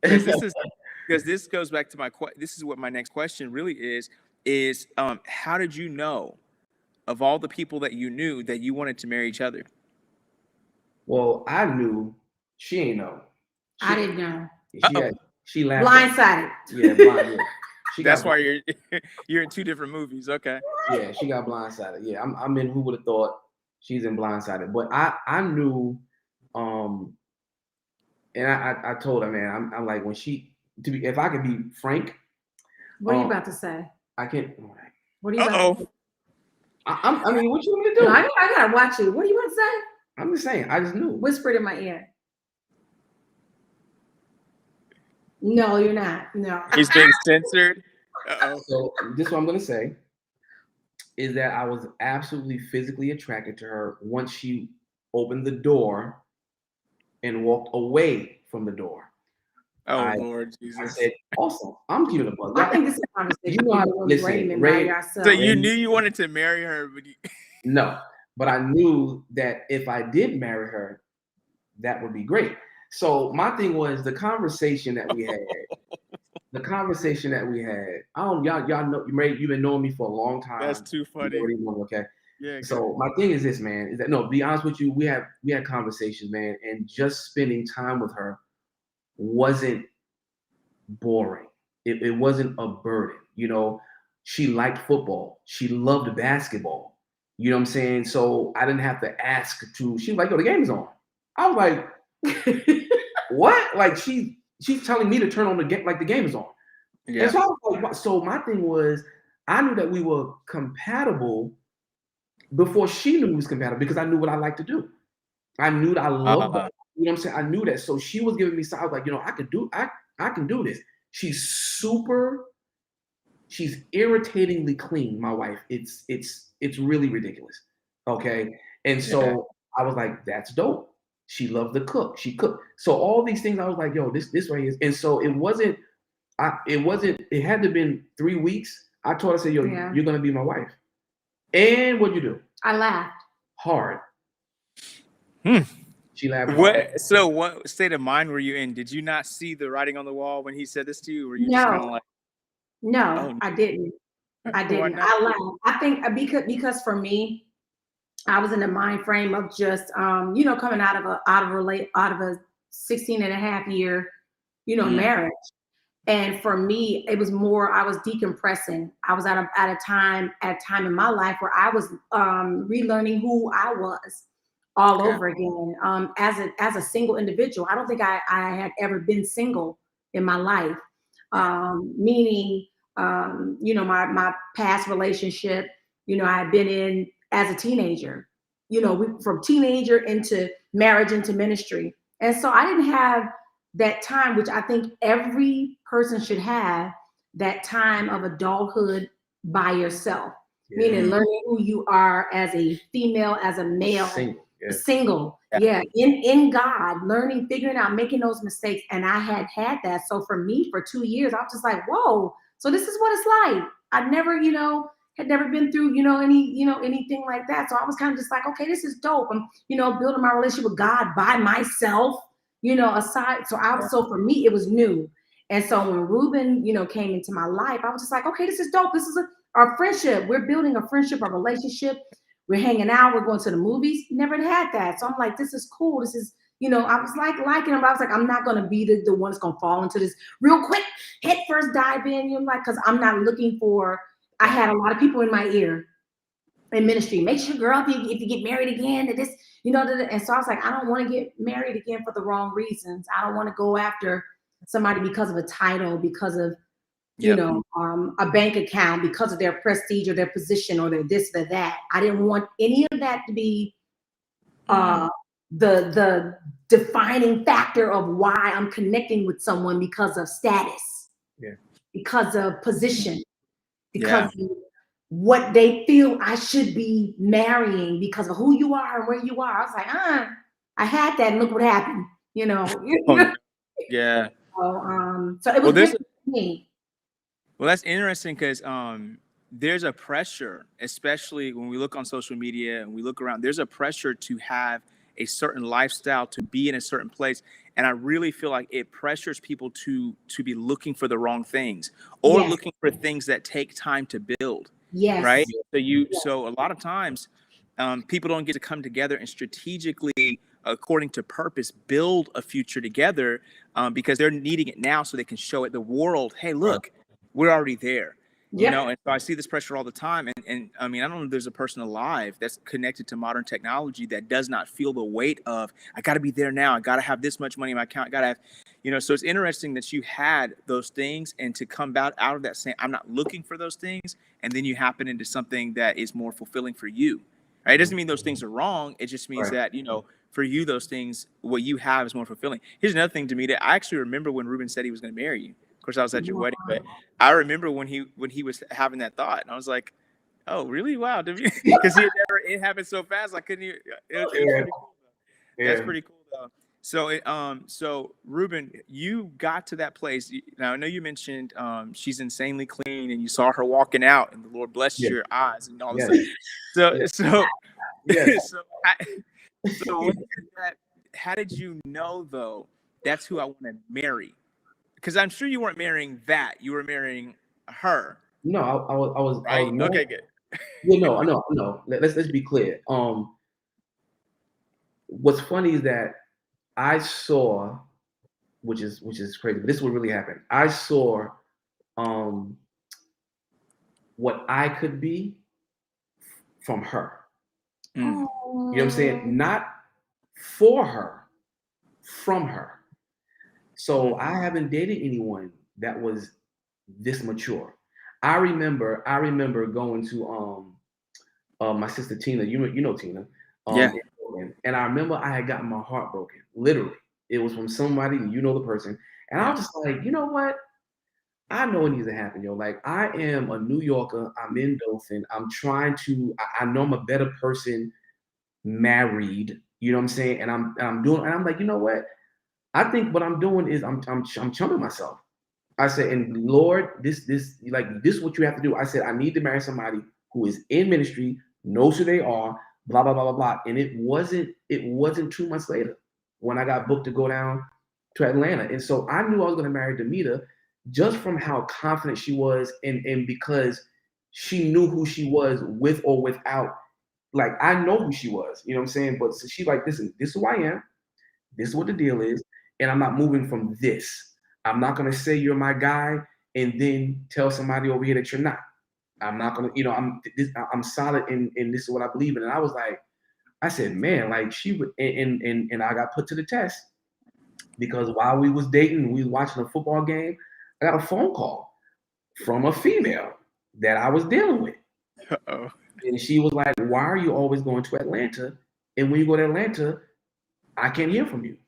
Because this goes back to this is what my next question really is how did you know, of all the people that you knew, that you wanted to marry each other? Well, I knew. She ain't know. I didn't know. She laughed. Blindsided. Yeah, blind. Yeah. That's why you're in two different movies. Okay. Yeah, she got blindsided. Yeah, I'm in Who Would Have Thought. She's in Blindsided. But I knew, and I told her, man, I'm like, when if I could be frank. What are you about to say? I can't. What are you about to say? I mean, what you want me to do? No, I gotta watch you. What do you want to say? I'm just saying. I just knew. Whisper it in my ear. No, you're not. No. He's being censored. So this is what I'm gonna say is that I was absolutely physically attracted to her once she opened the door and walked away from the door. Lord Jesus! I said, awesome. I'm keeping a bug. I think this is a conversation. Ray, so you knew you wanted to marry her, but no. But I knew that if I did marry her, that would be great. So my thing was the conversation that we had. I don't y'all know you've been knowing me for a long time. That's too funny. Okay. Yeah. So my thing is this, man, is that no, to be honest with you, we had conversations, man, and just spending time with her wasn't boring. It wasn't a burden. You know, she liked football. She loved basketball. You know what I'm saying? So I didn't have to ask to. She was like, "Yo, the game is on." I was like, "What?" Like she's telling me to turn on the game, like the game is on. Yeah. And so I was like, so my thing was, I knew that we were compatible before she knew we was compatible, because I knew what I like to do. I knew that I loved that. You know what I'm saying? I knew that. So she was giving me signs. I was like, you know, I can do this. She's irritatingly clean, my wife. It's really ridiculous. Okay. And so I was like, that's dope. She loved to cook. She cooked. So all these things, I was like, yo, this right here. And so it had to have been 3 weeks. I told her, I said, yo, you're going to be my wife. And what'd you do? I laughed. Hard. She laughed. So what state of mind were you in? Did you not see the writing on the wall when he said this to you? Or were you just kind of like, no, I didn't. I laughed. I think because for me, I was in the mind frame of just coming out of a 16 and a half year, marriage. And for me, it was more, I was decompressing. I was at a time in my life where I was relearning who I was all over again. As a single individual, I don't think I had ever been single in my life. Meaning, my past relationship, I had been in as a teenager, from teenager into marriage, into ministry. And so I didn't have that time, which I think every person should have, that time of adulthood by yourself, meaning learning who you are as a female, as a male, single. In God, learning, figuring out, making those mistakes. And I had that. So for me, for 2 years, I was just like, whoa, so this is what it's like. I'd never, had never been through, anything like that. So I was kind of just like, okay, this is dope. I'm, building my relationship with God by myself, aside. So for me, it was new. And so when Ruben, came into my life, I was just like, okay, this is dope. This is our friendship. We're building a friendship, a relationship. we're hanging out, we're going to the movies. Never had that. So I'm like, this is cool. This is, I was like liking him, but I was like, I'm not gonna be the one that's gonna fall into this real quick, head first dive in. Because I'm not looking for. I had a lot of people in my ear in ministry. Make sure, girl, if you get married again, that this, and so I was like, I don't want to get married again for the wrong reasons. I don't want to go after somebody because of a title, because of a bank account, because of their prestige or their position or their this or that. I didn't want any of that to be the defining factor of why I'm connecting with someone because of status, because of position, because of what they feel I should be marrying because of who you are and where you are. I was like, I had that, and look what happened. Yeah. So it was different for me. Well, that's interesting because there's a pressure, especially when we look on social media and we look around, there's a pressure to have a certain lifestyle, to be in a certain place. And I really feel like it pressures people to be looking for the wrong things or looking for things that take time to build. Yes. Right. So a lot of times people don't get to come together and strategically, according to purpose, build a future together because they're needing it now so they can show it the world. Hey, look, we're already there. And so I see this pressure all the time. And I mean, I don't know if there's a person alive that's connected to modern technology that does not feel the weight of, I got to be there now. I got to have this much money in my account. I got to have, so it's interesting that you had those things and to come out of that saying, I'm not looking for those things. And then you happen into something that is more fulfilling for you. Right? It doesn't mean those things are wrong. It just means that, for you, those things, what you have is more fulfilling. Here's another thing, Demita. I actually remember when Ruben said he was going to marry you. Of course, I was at your wedding, but I remember when he was having that thought, and I was like, "Oh, really? Wow!" Because it happened so fast. I couldn't. It was pretty cool. That's pretty cool, though. So Ruben, you got to that place. Now I know you mentioned she's insanely clean, and you saw her walking out, and the Lord blessed your eyes and all this. So how did you know though? That's who I want to marry. Because I'm sure you weren't marrying that; you were marrying her. No, I was. Right? I was okay, good. No. Let's be clear. What's funny is that I saw, which is crazy, but this is what really happened. I saw, what I could be from her. You know what I'm saying? Not for her, from her. So I haven't dated anyone that was this mature. I remember going to my sister Tina. You know Tina. And I remember I had gotten my heart broken. Literally, it was from somebody, and you know the person. And I was just like, you know what? I know it needs to happen, yo. Like, I am a New Yorker. I'm in Dothan. I'm trying to. I know I'm a better person married. You know what I'm saying? And I'm doing. And I'm like, you know what? I think what I'm doing is I'm chumping myself. I said, and Lord, this is what you have to do. I said, I need to marry somebody who is in ministry, knows who they are, blah, blah, blah, blah, blah. And it wasn't 2 months later when I got booked to go down to Atlanta. And so I knew I was going to marry Demita just from how confident she was and because she knew who she was with or without. Like, I know who she was, you know what I'm saying? But so she's like, listen, this is who I am. This is what the deal is. And I'm not moving from this. I'm not going to say you're my guy and then tell somebody over here that you're not. I'm not going to, I'm solid in this is what I believe in. And I was like, I said, man, like she would, and I got put to the test because while we was dating, we was watching a football game, I got a phone call from a female that I was dealing with. Uh-oh. And she was like, why are you always going to Atlanta? And when you go to Atlanta, I can't hear from you.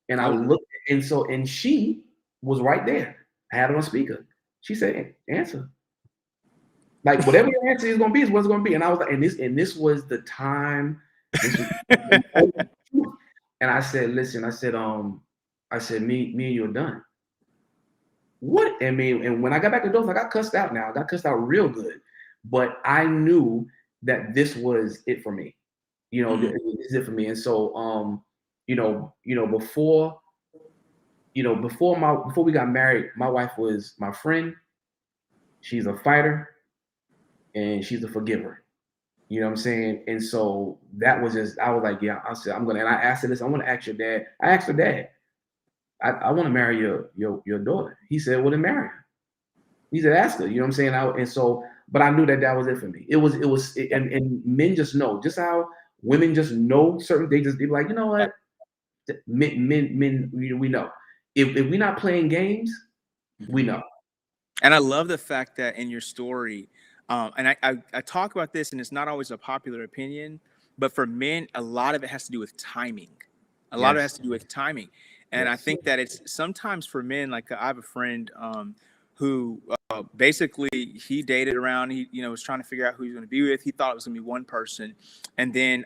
And I looked, and she was right there. I had her on speaker. She said, answer. Like, whatever your answer is gonna be is what it's gonna be. And I was like, and this was the time. And I said, listen, I said, me and you are done. What? I mean, and when I got back to Dothan, I got cussed out now. I got cussed out real good. But I knew that this was it for me. This is it for me. And so before we got married, my wife was my friend. She's a fighter and she's a forgiver. You know what I'm saying? And so that was just, I was like, yeah, I said, I'm gonna, and I asked her this, I want to ask your dad. I asked her dad, I want to marry your daughter. He said, well, then marry her. He said, ask her. You know what I'm saying? And so, but I knew that was it for me. And men just know, just how women just know certain, they be like, you know what? Men, we know. If we're not playing games, we know. And I love the fact that in your story, and I talk about this, and it's not always a popular opinion, but for men, a lot of it has to do with timing. A lot of it has to do with timing. And I think that it's sometimes for men, like I have a friend who basically he dated around, he, was trying to figure out who he's going to be with. He thought it was going to be one person. And then,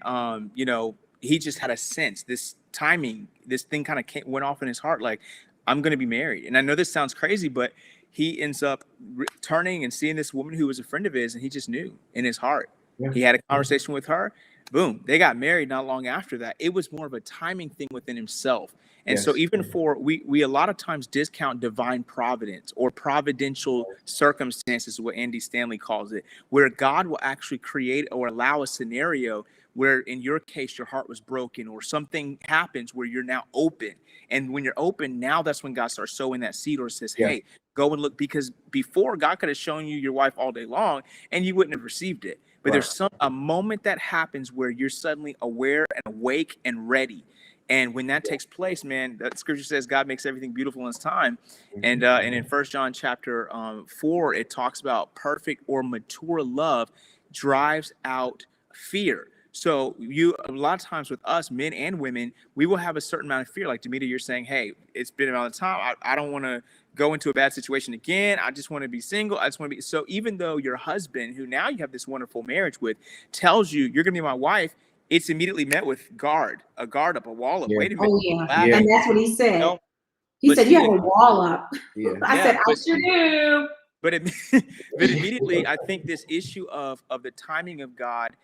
he just had a sense, this timing, this thing kind of went off in his heart, like, I'm going to be married. And I know this sounds crazy, but he ends up turning and seeing this woman who was a friend of his, and he just knew in his heart. Yeah. He had a conversation with her. Boom, they got married not long after that. It was more of a timing thing within himself. And so even for, we a lot of times discount divine providence or providential circumstances, what Andy Stanley calls it, where God will actually create or allow a scenario where in your case, your heart was broken or something happens where you're now open. And when you're open, now that's when God starts sowing that seed or says, hey, go and look, because before God could have shown you your wife all day long and you wouldn't have received it. But there's a moment that happens where you're suddenly aware and awake and ready. And when that takes place, man, that scripture says God makes everything beautiful in his time. And in 1 John chapter 4, it talks about perfect or mature love drives out fear. So a lot of times with us, men and women, we will have a certain amount of fear. Like Demeter, you're saying, hey, it's been about the time. I don't want to go into a bad situation again. I just want to be single. I just want to be. So even though your husband, who now you have this wonderful marriage with, tells you you're going to be my wife, it's immediately met with a guard up, a wall up. Wait a minute. Oh, yeah. And that's what he said. No, he said, you have a wall up. I said, I sure do. But immediately, I think this issue of the timing of God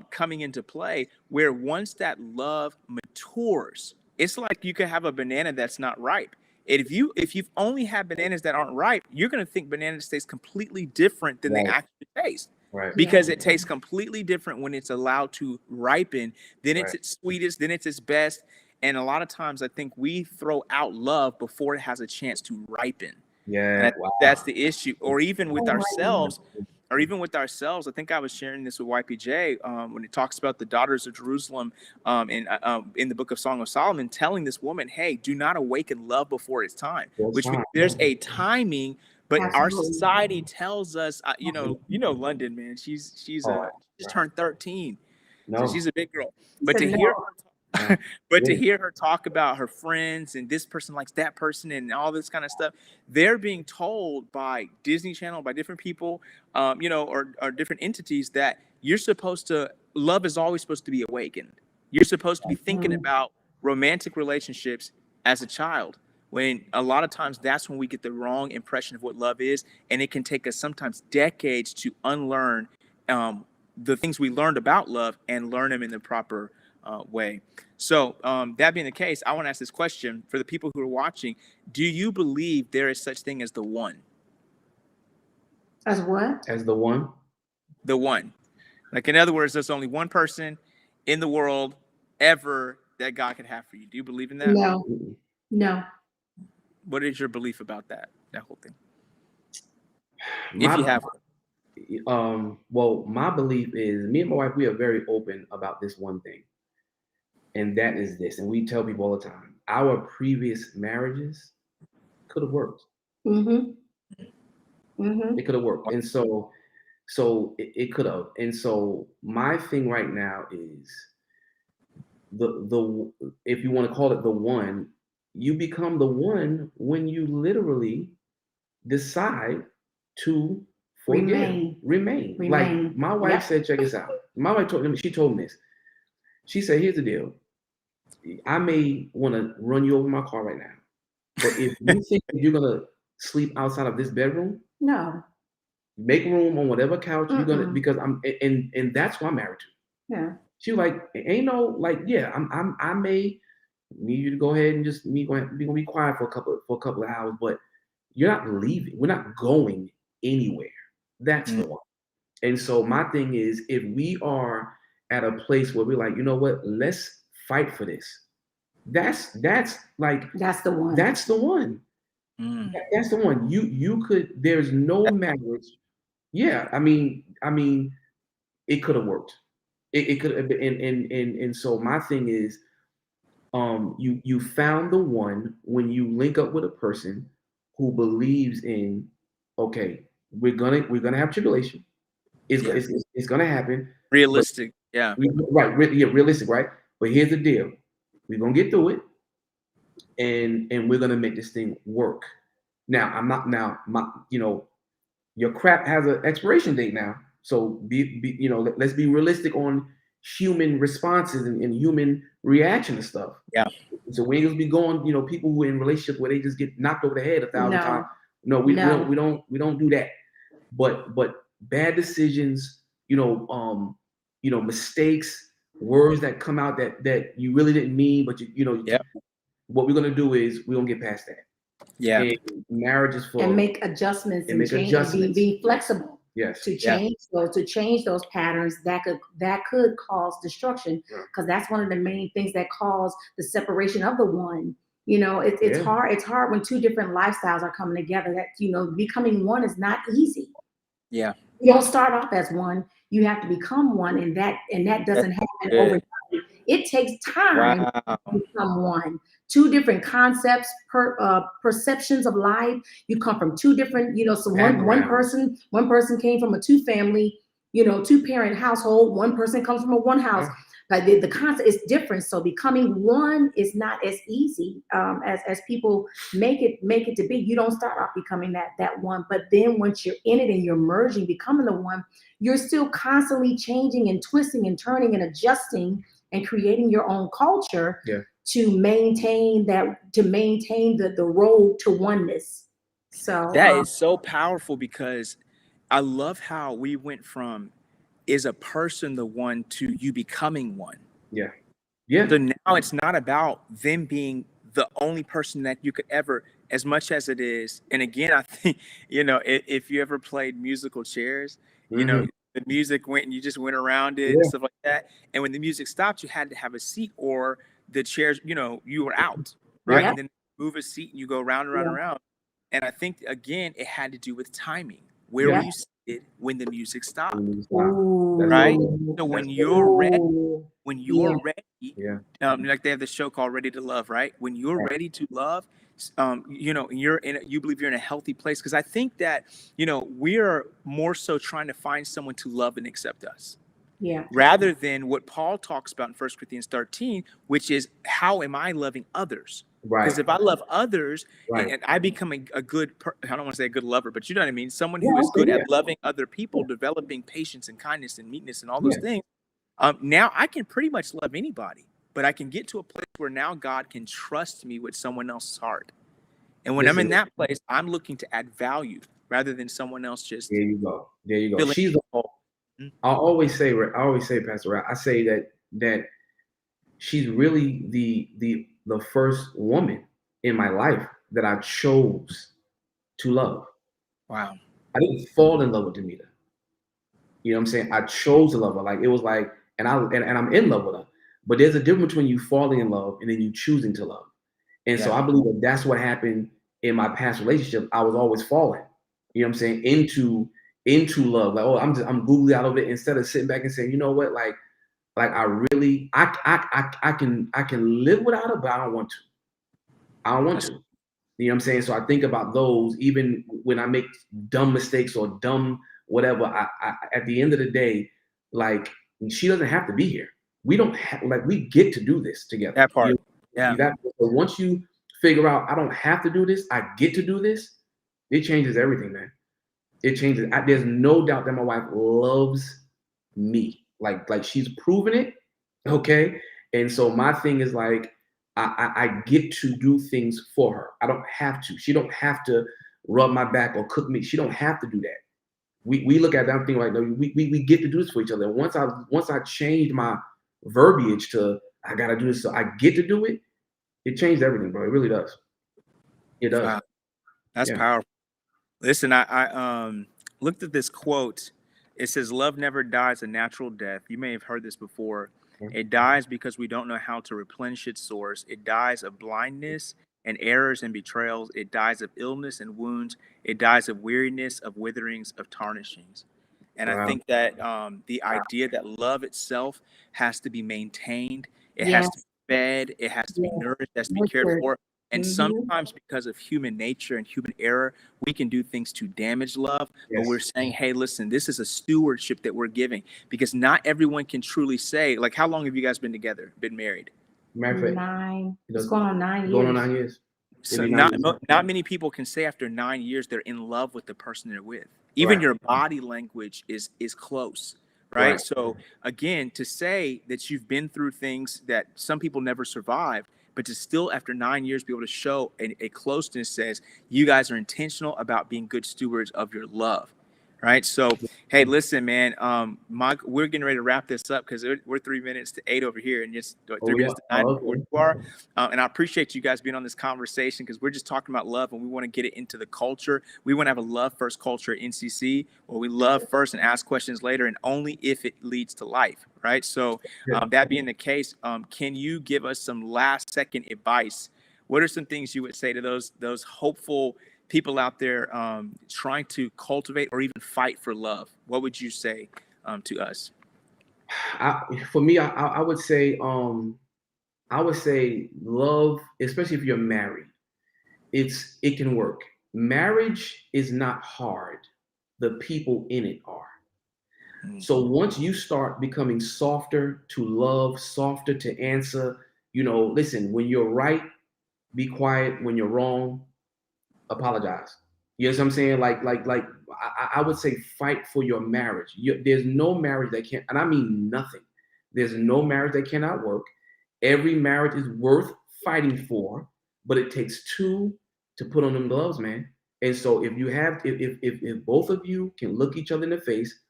coming into play, where once that love matures, it's like you could have a banana that's not ripe. If you've only had bananas that aren't ripe, you're going to think bananas taste completely different than they actually taste. Right. Because it tastes completely different when it's allowed to ripen. Then it's its sweetest, then it's its best. And a lot of times I think we throw out love before it has a chance to ripen. Yeah. That's the issue. Or even with ourselves. I think I was sharing this with YPJ when it talks about the daughters of Jerusalem in the book of Song of Solomon, telling this woman, hey, do not awaken love before it's time. Which means there's a timing. But our society tells us, London, man, she's just turned 13, so she's a big girl. But to hear her talk about her friends and this person likes that person and all this kind of stuff, they're being told by Disney Channel, by different people, or different entities that love is always supposed to be awakened. You're supposed to be thinking about romantic relationships as a child. When a lot of times that's when we get the wrong impression of what love is. And it can take us sometimes decades to unlearn the things we learned about love and learn them in the proper way. So that being the case, I want to ask this question for the people who are watching. Do you believe there is such thing as the one? As what? As the one? The one. Like, in other words, there's only one person in the world ever that God could have for you. Do you believe in that? No. What is your belief about that whole thing? Well, my belief is, me and my wife, we are very open about this one thing. And that is this. And we tell people all the time, our previous marriages could have worked. It could have worked. And so it could have. And so my thing right now is the if you want to call it the one, you become the one when you literally decide to remain. Like my wife said, check this out. My wife told me this. She said, here's the deal. I may want to run you over my car right now, but if you think you're gonna sleep outside of this bedroom, no, make room on whatever couch you're gonna, because and that's what I'm married to. Yeah. She was like, ain't no, like, yeah, I may need you to go ahead and just we're gonna be quiet for a couple of hours, but you're not leaving. We're not going anywhere. That's the one. And so my thing is, if we are at a place where we're like, you know what, let's fight for this. That's like That's the one. that's the one. Mm. That's the one. You could. There's no marriage. Yeah, I mean, it could have worked. It could have been. And so my thing is, you found the one when you link up with a person who believes in, okay, we're gonna have tribulation. Yeah. It's gonna happen. But Realistic. Yeah. yeah, realistic, right? But here's the deal: we're gonna get through it, and we're gonna make this thing work. Now, I'm not now my your crap has an expiration date now. So let's be realistic on human responses and human reaction to stuff. Yeah. So we ain't gonna be going, people who are in relationships where they just get knocked over the head 1,000 times. No, we don't do that. But bad decisions, mistakes, words that come out that you really didn't mean, but Yep. what we're gonna do is we're gonna get past that. Yeah. And marriage is for And make adjustments and make change, adjustments. be flexible yes. to change those patterns that could cause destruction, because that's one of the main things that cause the separation of the one. It's hard when two different lifestyles are coming together. That becoming one is not easy. Yeah. You don't start off as one. You have to become one, and that doesn't happen overnight. It takes time to become one. Two different concepts, perceptions of life. You come from two different, so one person came from a two-family, two-parent household. One person comes from a one house. But the concept is different. So becoming one is not as easy as people make it to be. You don't start off becoming that one, but then once you're in it and you're merging, becoming the one, you're still constantly changing and twisting and turning and adjusting and creating your own culture to maintain the road to oneness. So that is so powerful, because I love how we went from is a person the one to you becoming one. Yeah. Yeah. So now it's not about them being the only person that you could ever, as much as it is. And again, I think, if you ever played musical chairs, the music went and you just went around it and stuff like that. And when the music stopped, you had to have a seat, or the chairs, you were out, right? Yeah. And then move a seat and you go round and round and round. And I think, again, it had to do with timing. Where were you seated when the music stopped? Right? So when you're ready, like they have the show called Ready to Love, right? When you're ready to love, you believe you're in a healthy place. Because I think that, we are more so trying to find someone to love and accept us. Yeah. Rather than what Paul talks about in 1 Corinthians 13, which is, how am I loving others? Right. Because if I love others and I become a good, I don't want to say a good lover, but you know what I mean? Someone who is good at loving other people, developing patience and kindness and meekness and all those things. Now I can pretty much love anybody, but I can get to a place where now God can trust me with someone else's heart. And when I'm in that place, I'm looking to add value rather than someone else just. There you go. She's I always say, Pastor Rat, I say that she's really the first woman in my life that I chose to love. Wow. I didn't fall in love with Demita. You know what I'm saying? I chose to love her. Like, it was like, and I'm in love with her. But there's a difference between you falling in love and then you choosing to love. And so I believe that that's what happened in my past relationship. I was always falling, you know what I'm saying, into love. Like, oh, I'm googly out of it, instead of sitting back and saying, you know what, like I really I can live without it, but I don't want to. I don't want to. You know what I'm saying? So I think about those, even when I make dumb mistakes or dumb whatever. I at the end of the day, like, she doesn't have to be here. We don't have, like, we get to do this together. That part. So once you figure out I don't have to do this, I get to do this, it changes everything, man. It changes. There's no doubt that my wife loves me. Like she's proven it. Okay. And so my thing is, like, I get to do things for her. I don't have to. She don't have to rub my back or cook me. She don't have to do that. We look at that thing like, no, we get to do this for each other. Once I changed my verbiage to I gotta do this so I get to do it, it changed everything, bro. It really does. It does. Wow. That's powerful. Listen, I looked at this quote, It says, love never dies a natural death. You may have heard this before. Mhm. It dies because we don't know how to replenish its source. It dies of blindness and errors and betrayals. It dies of illness and wounds. It dies of weariness, of witherings, of tarnishings. And I Wow. think that the idea that love itself has to be maintained, it Yeah. has to be fed, it has to be Yeah. nourished, it has to be cared Nurtured. for. And Mhm. sometimes because of human nature and human error, we can do things to damage love. But Yes. we're saying, hey, listen, this is a stewardship that we're giving, because not everyone can truly say, like, how long have you guys been together, been married? Matter of fact, 9. it It's does- going on 9 years. going on 9 years. So It'll be 9 years. not many people can say after 9 years they're in love with the person they're with. Even Right. your body language is close, right? Right. So again, to say that you've been through things that some people never survive, but to still after 9 years be able to show a closeness, says you guys are intentional about being good stewards of your love, right? So hey, listen, man, Mike, we're getting ready to wrap this up because we're 3 minutes to 8 over here, and just 3 Oh, yeah. minutes to 9 Oh, okay. where you are. And I appreciate you guys being on this conversation, because we're just talking about love, and we want to get it into the culture. We want to have a love first culture at NCC, where we love first and ask questions later, and only if it leads to life, right? So that being the case, can you give us some last second advice? What are some things you would say to those hopeful people out there trying to cultivate or even fight for love? What would you say to us? For me, I would say love, especially if you're married, it can work. Marriage is not hard. The people in it are. So once you start becoming softer to love, softer to answer, listen, when you're right, be quiet. When you're wrong, apologize. You know what I'm saying? I would say fight for your marriage. There's no marriage that can't, and I mean nothing. There's no marriage that cannot work. Every marriage is worth fighting for, but it takes two to put on them gloves, man. And so if both of you can look each other in the face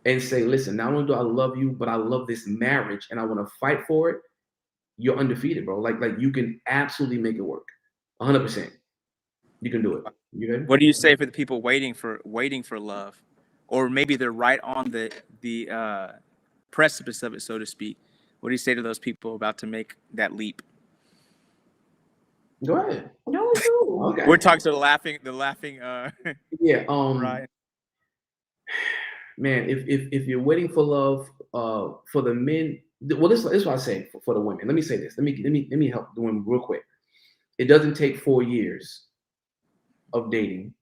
and say, listen, not only do I love you, but I love this marriage and I want to fight for it, you're undefeated, bro. Like you can absolutely make it work. 100%. You can do it. You good? What do you say for the people waiting for love, or maybe they're right on the precipice of it, so to speak? What do you say to those people about to make that leap? Go ahead. No, Okay. We're talking to the laughing. Yeah. Right. Man, if you're waiting for love, for the men, well, this is what I say for the women. Let me say this. Let me help the women real quick. It doesn't take 4 years of dating.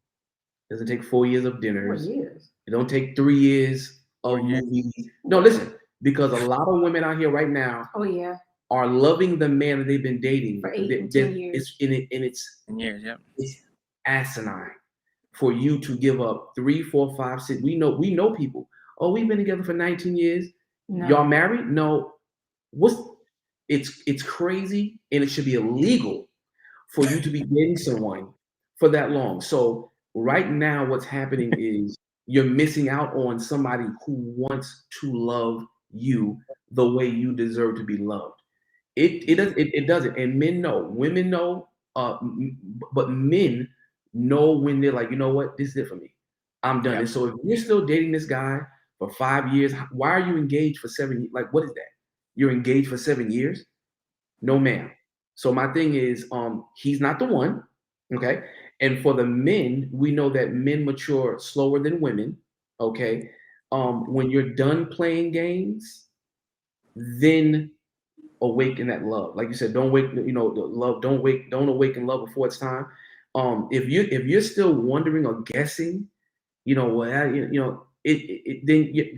It doesn't take 4 years of dinners. 4 years. It don't take 3 years of 4 years. movies. No, listen, because a lot of women out here right now Oh yeah. are loving the man that they've been dating For 8 and 10 years. It's 10 years, yeah. It's asinine for you to give up 3, 4, 5, 6. We know people. Oh, we've been together for 19 years. No. Y'all married? No. It's crazy, and it should be illegal for you to be dating someone for that long. So right now, what's happening is you're missing out on somebody who wants to love you the way you deserve to be loved. It doesn't, and men know, women know, but men know when they're like, you know what, this is it for me. I'm done. Yeah. And so if you're still dating this guy for 5 years, why are you engaged for 7 years? Like, what is that? You're engaged for 7 years? No, ma'am. So my thing is, he's not the one. Okay. And for the men, we know that men mature slower than women. Okay. When you're done playing games, then awaken that love. Like you said, don't wake, the love, don't awaken love before it's time. If you're still wondering or guessing,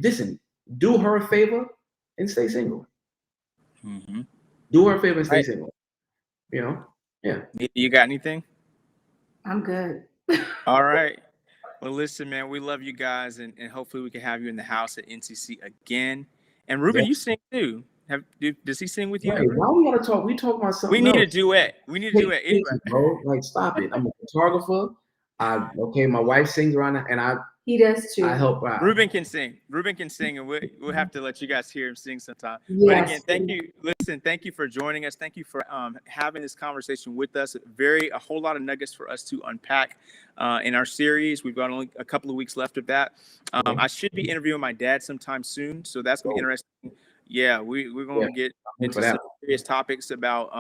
listen, do her a favor and stay single. Mm-hmm. Do her a favor and stay single. Yeah. You got anything? I'm good. All right. Well, listen, man, we love you guys, and hopefully we can have you in the house at NCC again. And Ruben, you sing too. Does he sing with you? Right. Why we gotta talk? We talk about something. We need else. a duet. We need a duet. Anyway. Bro, like stop it. I'm a photographer. My wife sings around, and He does too. I help out. Ruben can sing. Ruben can sing, and we'll have to let you guys hear him sing sometime. Yes. But again, thank you. Listen, thank you for joining us. Thank you for having this conversation with us. A whole lot of nuggets for us to unpack in our series. We've got only a couple of weeks left of that. I should be interviewing my dad sometime soon, so that's gonna be interesting. Yeah, we're gonna get into some serious topics about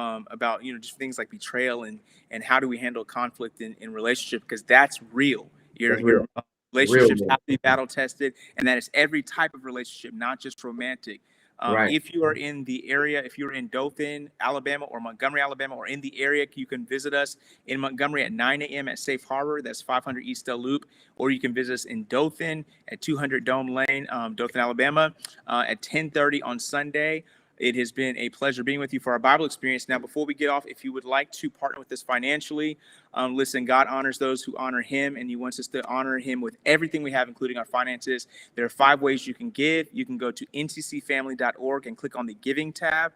just things like betrayal and how do we handle conflict in relationship, because that's real. Your relationships have to be battle tested, and that is every type of relationship, not just romantic. If you are in the area, if you're in Dothan, Alabama, or Montgomery, Alabama, or in the area, you can visit us in Montgomery at 9 a.m. at Safe Harbor. That's 500 East Del Loop. Or you can visit us in Dothan at 200 Dome Lane, Dothan, Alabama, at 10:30 on Sunday. It has been a pleasure being with you for our Bible experience. Now, before we get off, if you would like to partner with us financially, listen, God honors those who honor him, and he wants us to honor him with everything we have, including our finances. There are 5 ways you can give. You can go to nccfamily.org and click on the giving tab.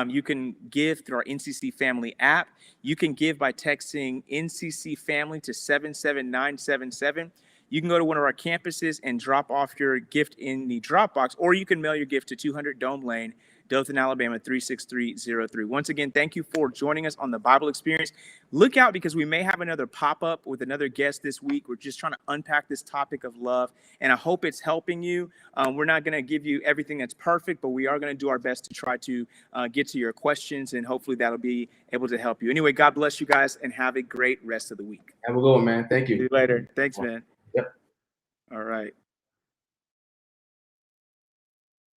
You can give through our NCC Family app. You can give by texting NCC Family to 77977. You can go to one of our campuses and drop off your gift in the Dropbox, or you can mail your gift to 200 Dome Lane, Dothan, Alabama, 36303. Once again, thank you for joining us on the Bible Experience. Look out, because we may have another pop-up with another guest this week. We're just trying to unpack this topic of love, and I hope it's helping you. We're not going to give you everything that's perfect, but we are going to do our best to try to get to your questions, and hopefully that'll be able to help you. Anyway, God bless you guys, and have a great rest of the week. Have a good one, man. Thank you. See you later. Thanks, man. Yep. All right.